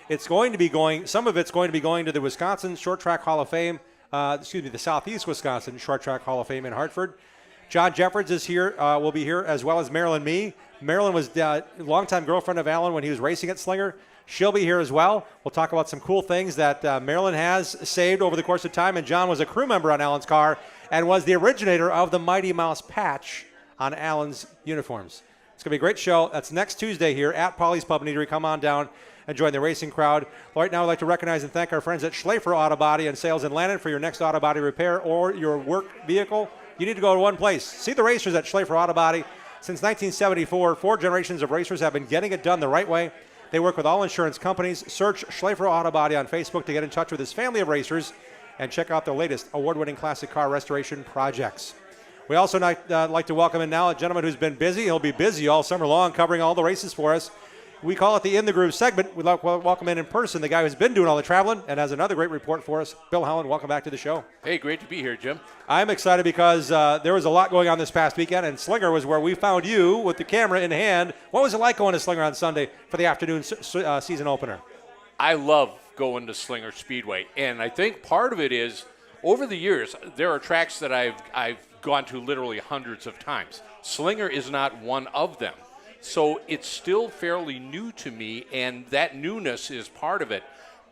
It's going to be going, some of it's going to be going to the Wisconsin Short Track Hall of Fame, the Southeast Wisconsin Short Track Hall of Fame in Hartford. John Jeffords is here, will be here, as well as Marilyn Mee. Marilyn was a longtime girlfriend of Alan when he was racing at Slinger. She'll be here as well. We'll talk about some cool things that Marilyn has saved over the course of time. And John was a crew member on Alan's car and was the originator of the Mighty Mouse patch on Alan's uniforms. It's going to be a great show. That's next Tuesday here at Polly's Pub and Eatery. Come on down and join the racing crowd. Right now, I'd like to recognize and thank our friends at Schlafer Auto Body and Sales in Landon for your next auto body repair or your work vehicle. You need to go to one place. See the racers at Schlafer Auto Body. Since 1974, 4 generations of racers have been getting it done the right way. They work with all insurance companies. Search Schlafer Auto Body on Facebook to get in touch with this family of racers and check out their latest award-winning classic car restoration projects. We also like to welcome in now a gentleman who's been busy. He'll be busy all summer long covering all the races for us. We call it the In the Groove segment. We'd like to welcome in person the guy who's been doing all the traveling and has another great report for us. Bill Holland, welcome back to the show.
Hey, great to be here, Jim.
I'm excited because there was a lot going on this past weekend, and Slinger was where we found you with the camera in hand. What was it like going to Slinger on Sunday for the afternoon season opener?
I love going to Slinger Speedway, and I think part of it is over the years there are tracks that I've gone to literally hundreds of times. Slinger is not one of them. So it's still fairly new to me, and that newness is part of it.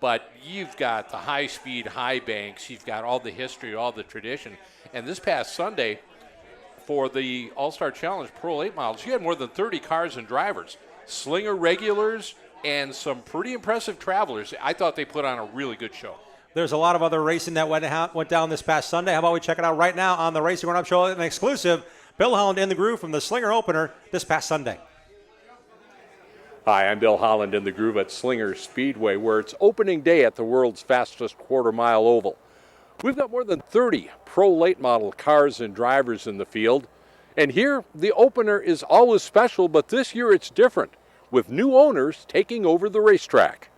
But you've got the high-speed, high banks. You've got all the history, all the tradition. And this past Sunday, for the All-Star Challenge Pro Late Models, you had more than 30 cars and drivers, Slinger regulars, and some pretty impressive travelers. I thought they put on a really good show.
There's a lot of other racing that went down this past Sunday. How about we check it out right now on the Racing Roundup Show, an exclusive Bill Holland in the Groove from the Slinger opener this past Sunday.
Hi, I'm Bill Holland in the Groove at Slinger Speedway, where it's opening day at the world's fastest quarter-mile oval. We've got more than 30 pro late model cars and drivers in the field. And here, the opener is always special, but this year it's different, with new owners taking over the racetrack.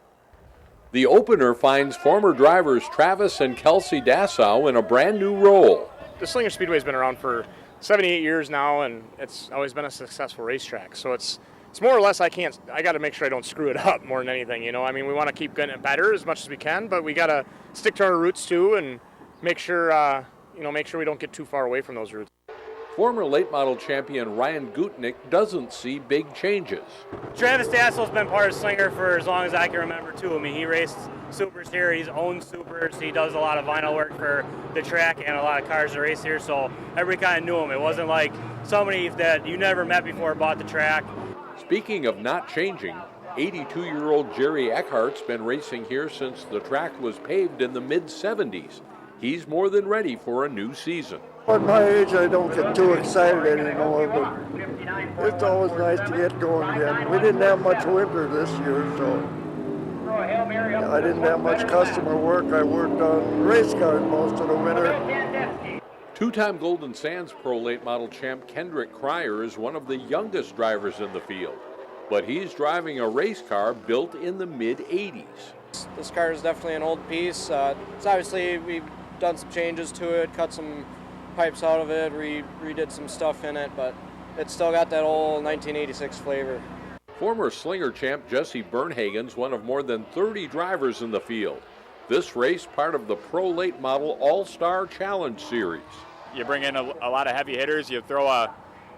The opener finds former drivers Travis and Kelsey Dassow in a brand new role.
The Slinger Speedway has been around for 78 years now, and it's always been a successful racetrack. So it's more or less I got to make sure I don't screw it up more than anything, you know. I mean, we want to keep getting it better as much as we can, but we got to stick to our roots too and make sure we don't get too far away from those roots.
Former late model champion Ryan Gutnick doesn't see big changes.
Travis Dassell's been part of Slinger for as long as I can remember too. I mean, he raced supers here, he's owned supers, he does a lot of vinyl work for the track and a lot of cars to race here, so everybody kind of knew him. It wasn't like somebody that you never met before bought the track.
Speaking of not changing, 82-year-old Jerry Eckhart's been racing here since the track was paved in the mid-'70s. He's more than ready for a new season.
At my age, I don't get too excited anymore, but it's always nice to get going again. We didn't have much winter this year, so I didn't have much customer work. I worked on race cars most of the winter.
Two-time Golden Sands Pro Late Model champ Kendrick Cryer is one of the youngest drivers in the field, but he's driving a race car built in the mid-'80s.
This car is definitely an old piece. It's obviously we've done some changes to it, cut some pipes out of it, redid some stuff in it, but it's still got that old 1986 flavor.
Former Slinger champ Jesse Bernhagen's one of more than 30 drivers in the field. This race part of the Pro Late Model All-Star Challenge Series.
You bring in a lot of heavy hitters, you throw a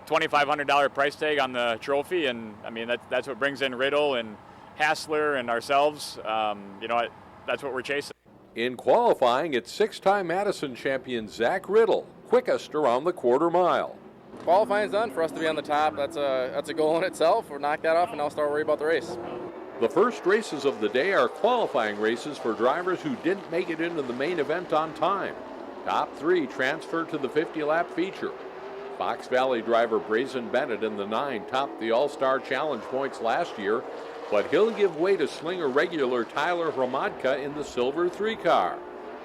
$2,500 price tag on the trophy, and I mean that's what brings in Riddle and Hassler and ourselves. That's what we're chasing.
In qualifying, it's six-time Madison champion Zach Riddle, quickest around the quarter mile.
Qualifying's done for us to be on the top. That's a goal in itself. We'll knock that off and I'll start worrying about the race.
The first races of the day are qualifying races for drivers who didn't make it into the main event on time. Top three transfer to the 50-lap feature. Fox Valley driver Brazen Bennett in the 9 topped the All-Star Challenge points last year, but he'll give way to Slinger regular Tyler Hromadka in the silver 3 car.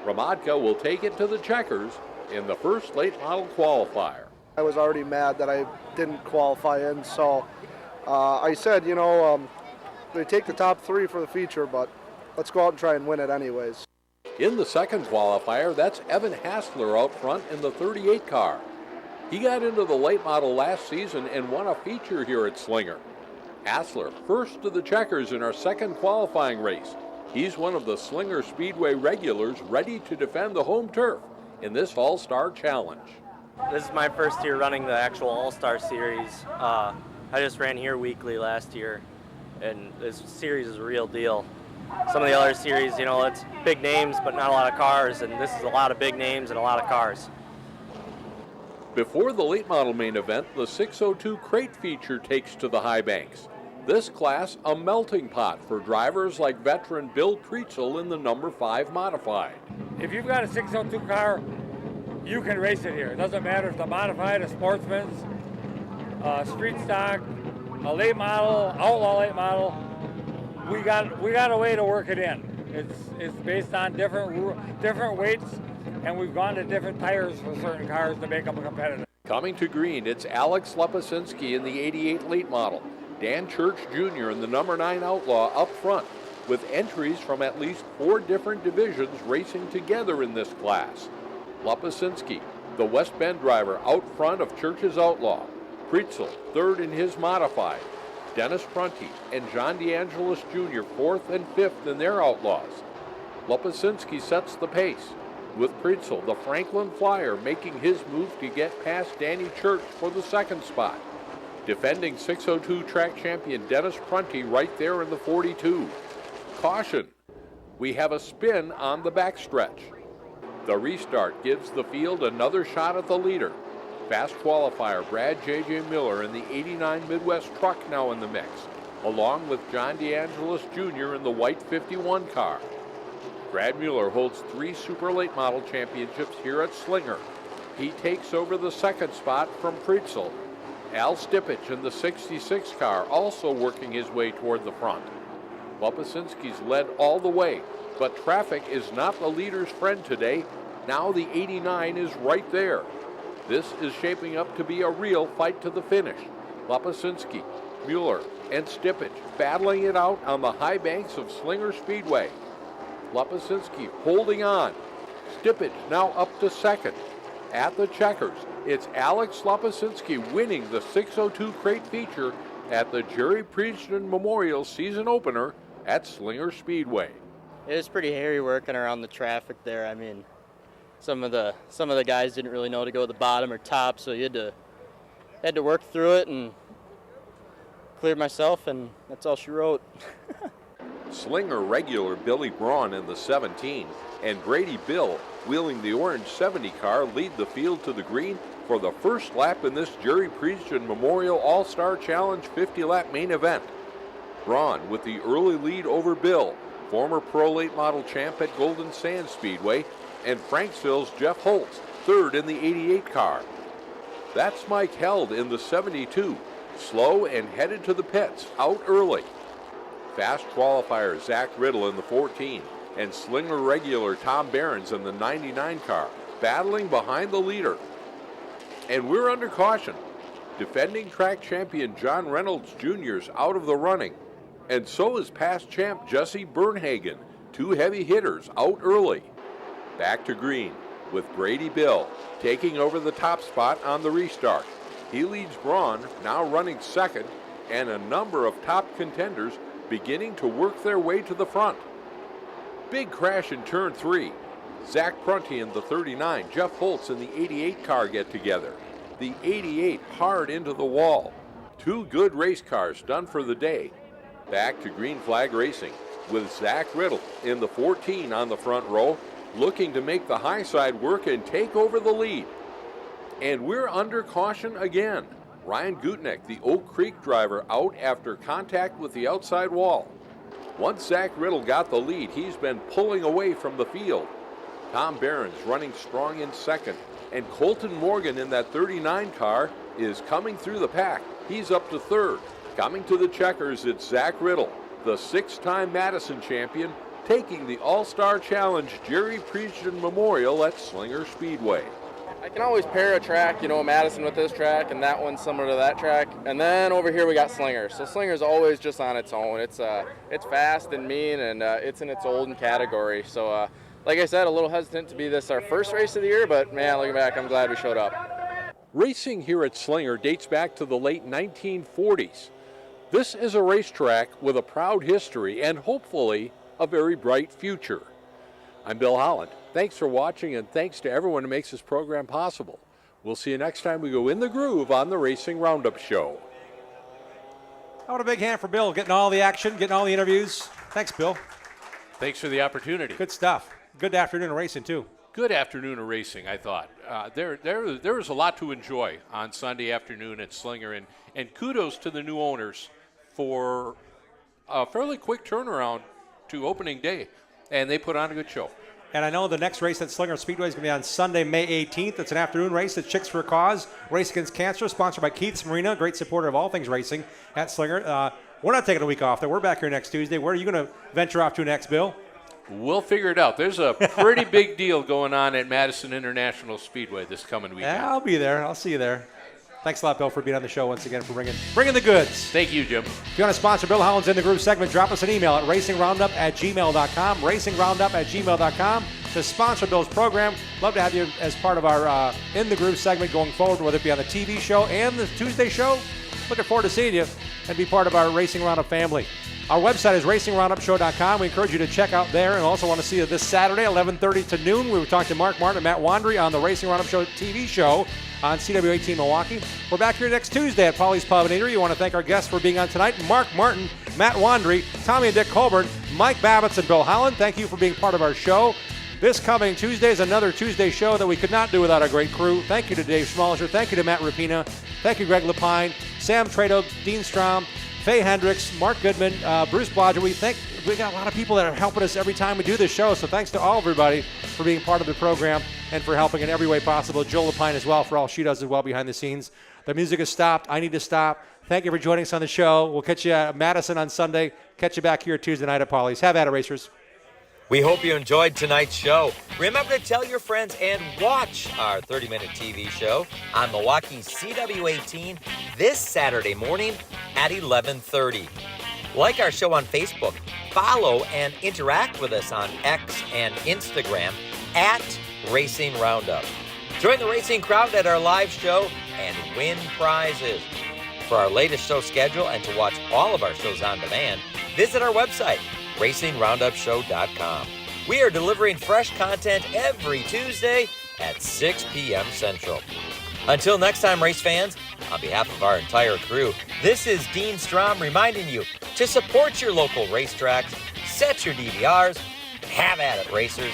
Hromadka will take it to the checkers in the first late model qualifier.
I was already mad that I didn't qualify in, so I said, they take the top 3 for the feature, but let's go out and try and win it anyways.
In the second qualifier, that's Evan Hassler out front in the 38 car. He got into the late model last season and won a feature here at Slinger. Hassler first to the checkers in our second qualifying race. He's one of the Slinger Speedway regulars ready to defend the home turf in this All-Star Challenge.
This is my first year running the actual All-Star Series. I just ran here weekly last year, and this series is a real deal. Some of the other series, it's big names but not a lot of cars, and this is a lot of big names and a lot of cars.
Before the late model main event, the 602 crate feature takes to the high banks. This class, a melting pot for drivers like veteran Bill Preetzel in the number 5 modified.
If you've got a 602 car, you can race it here. It doesn't matter if it's a modified, a sportsman's, street stock, a late model, outlaw late model. We got a way to work it in. It's based on different weights, and we've gone to different tires for certain cars to make them competitive.
Coming to green, it's Alex Lepasinski in the 88 late model, Dan Church Jr. in the number 9 Outlaw up front, with entries from at least 4 different divisions racing together in this class. Lepasinski, the West Bend driver, out front of Church's Outlaw. Preetzel, third in his modified. Dennis Prunty and John DeAngelis Jr. 4th and 5th in their Outlaws. Lepasinski sets the pace, with Preetzel, the Franklin Flyer, making his move to get past Danny Church for the 2nd spot. Defending 602 track champion Dennis Prunty right there in the 42. Caution, we have a spin on the backstretch. The restart gives the field another shot at the leader. Fast qualifier Brad J.J. Miller in the 89 Midwest truck now in the mix, along with John DeAngelis Jr. in the white 51 car. Brad Mueller holds 3 super late model championships here at Slinger. He takes over the 2nd spot from Preetzel. Al Stipich in the 66 car also working his way toward the front. Lepasinski's led all the way, but traffic is not the leader's friend today. Now the 89 is right there. This is shaping up to be a real fight to the finish. Lepasinski, Mueller, and Stipich battling it out on the high banks of Slinger Speedway. Lepasinski holding on. Stipich now up to 2nd. At the checkers, it's Alex Lepasinski winning the 602 crate feature at the Jerry Priestman Memorial season opener at Slinger Speedway.
It was pretty hairy working around the traffic there. I mean, some of the guys didn't really know to go to the bottom or top, so you had to work through it and cleared myself, and that's all she wrote.
Slinger regular Billy Braun in the 17 and Brady Bill, wheeling the orange 70 car, lead the field to the green for the first lap in this Jerry Priestman Memorial All-Star Challenge 50-lap main event. Braun with the early lead over Bill, former pro late model champ at Golden Sands Speedway, and Franksville's Jeff Holtz, third in the 88 car. That's Mike Held in the 72, slow and headed to the pits, out early. Fast qualifier Zach Riddle in the 14, and Slinger regular Tom Behrens in the 99 car, battling behind the leader. And we're under caution. Defending track champion John Reynolds Jr.'s out of the running, and so is past champ Jesse Bernhagen, 2 heavy hitters out early. Back to green with Brady Bill taking over the top spot on the restart. He leads Braun, now running 2nd, and a number of top contenders beginning to work their way to the front. Big crash in turn 3. Zach Prunty in the 39, Jeff Holtz in the 88 car get together. The 88 hard into the wall. 2 good race cars done for the day. Back to green flag racing with Zach Riddle in the 14 on the front row, looking to make the high side work and take over the lead. And we're under caution again. Ryan Gutnick, the Oak Creek driver, out after contact with the outside wall. Once Zach Riddle got the lead, he's been pulling away from the field. Tom Behrens running strong in 2nd, and Colton Morgan in that 39 car is coming through the pack. He's up to 3rd. Coming to the checkers, it's Zach Riddle, the 6-time Madison champion, taking the All-Star Challenge Jerry Priestman Memorial at Slinger Speedway.
I can always pair a track, Madison with this track, and that one's similar to that track. And then over here we got Slinger. So Slinger's always just on its own. It's fast and mean, and it's in its own category. So, like I said, a little hesitant to be this our first race of the year, but man, looking back, I'm glad we showed up.
Racing here at Slinger dates back to the late 1940s. This is a racetrack with a proud history and hopefully a very bright future. I'm Bill Holland. Thanks for watching, and thanks to everyone who makes this program possible. We'll see you next time we go in the groove on the Racing Roundup Show.
I want a big hand for Bill, getting all the action, getting all the interviews. Thanks, Bill.
Thanks for the opportunity.
Good stuff. Good afternoon racing, too.
good afternoon of racing, I thought. There was a lot to enjoy on Sunday afternoon at Slinger, and kudos to the new owners for a fairly quick turnaround to opening day, and they put on a good show.
And I know the next race at Slinger Speedway is going to be on Sunday, May 18th. It's an afternoon race at Chicks for a Cause, Race Against Cancer, sponsored by Keith's Marina, great supporter of all things racing at Slinger. We're not taking a week off, though. We're back here next Tuesday. Where are you going to venture off to next, Bill?
We'll figure it out. There's a pretty big deal going on at Madison International Speedway this coming weekend.
Yeah, I'll be there. I'll see you there. Thanks a lot, Bill, for being on the show once again, for bringing the goods.
Thank you, Jim.
If you want to sponsor Bill Holland's In the Groove segment, drop us an email at racingroundup@gmail.com, racingroundup@gmail.com to sponsor Bill's program. Love to have you as part of our In the Groove segment going forward, whether it be on the TV show and the Tuesday show. Looking forward to seeing you and be part of our Racing Roundup family. Our website is racingroundupshow.com. We encourage you to check out there, and also want to see you this Saturday, 11:30 to noon. We were talking to Mark Martin and Matt Wandry on the Racing Roundup Show TV show on CW18 Milwaukee. We're back here next Tuesday at Polly's Pub and Eatery. You want to thank our guests for being on tonight: Mark Martin, Matt Wandry, Tommy and Dick Colburn, Mike Babbitts, and Bill Holland. Thank you for being part of our show. This coming Tuesday is another Tuesday show that we could not do without our great crew. Thank you to Dave Schmollinger. Thank you to Matt Rapina. Thank you, Greg Lapine, Sam Trado, Dean Strom, Faye Hendricks, Mark Goodman, Bruce Blodger. We got a lot of people that are helping us every time we do this show, so thanks to all everybody for being part of the program and for helping in every way possible. Joel Lapine as well for all she does as well behind the scenes. The music has stopped. I need to stop. Thank you for joining us on the show. We'll catch you at Madison on Sunday. Catch you back here Tuesday night at Polly's. Have at it, racers.
We hope you enjoyed tonight's show. Remember to tell your friends and watch our 30-minute TV show on Milwaukee's CW18 this Saturday morning at 11:30. Like our show on Facebook, follow and interact with us on X and Instagram at Racing Roundup. Join the racing crowd at our live show and win prizes. For our latest show schedule and to watch all of our shows on demand, visit our website, racingroundupshow.com. We are delivering fresh content every Tuesday at 6 p.m. Central. Until next time, race fans, on behalf of our entire crew, this is Dean Strom reminding you to support your local racetracks, set your DVRs, have at it, racers.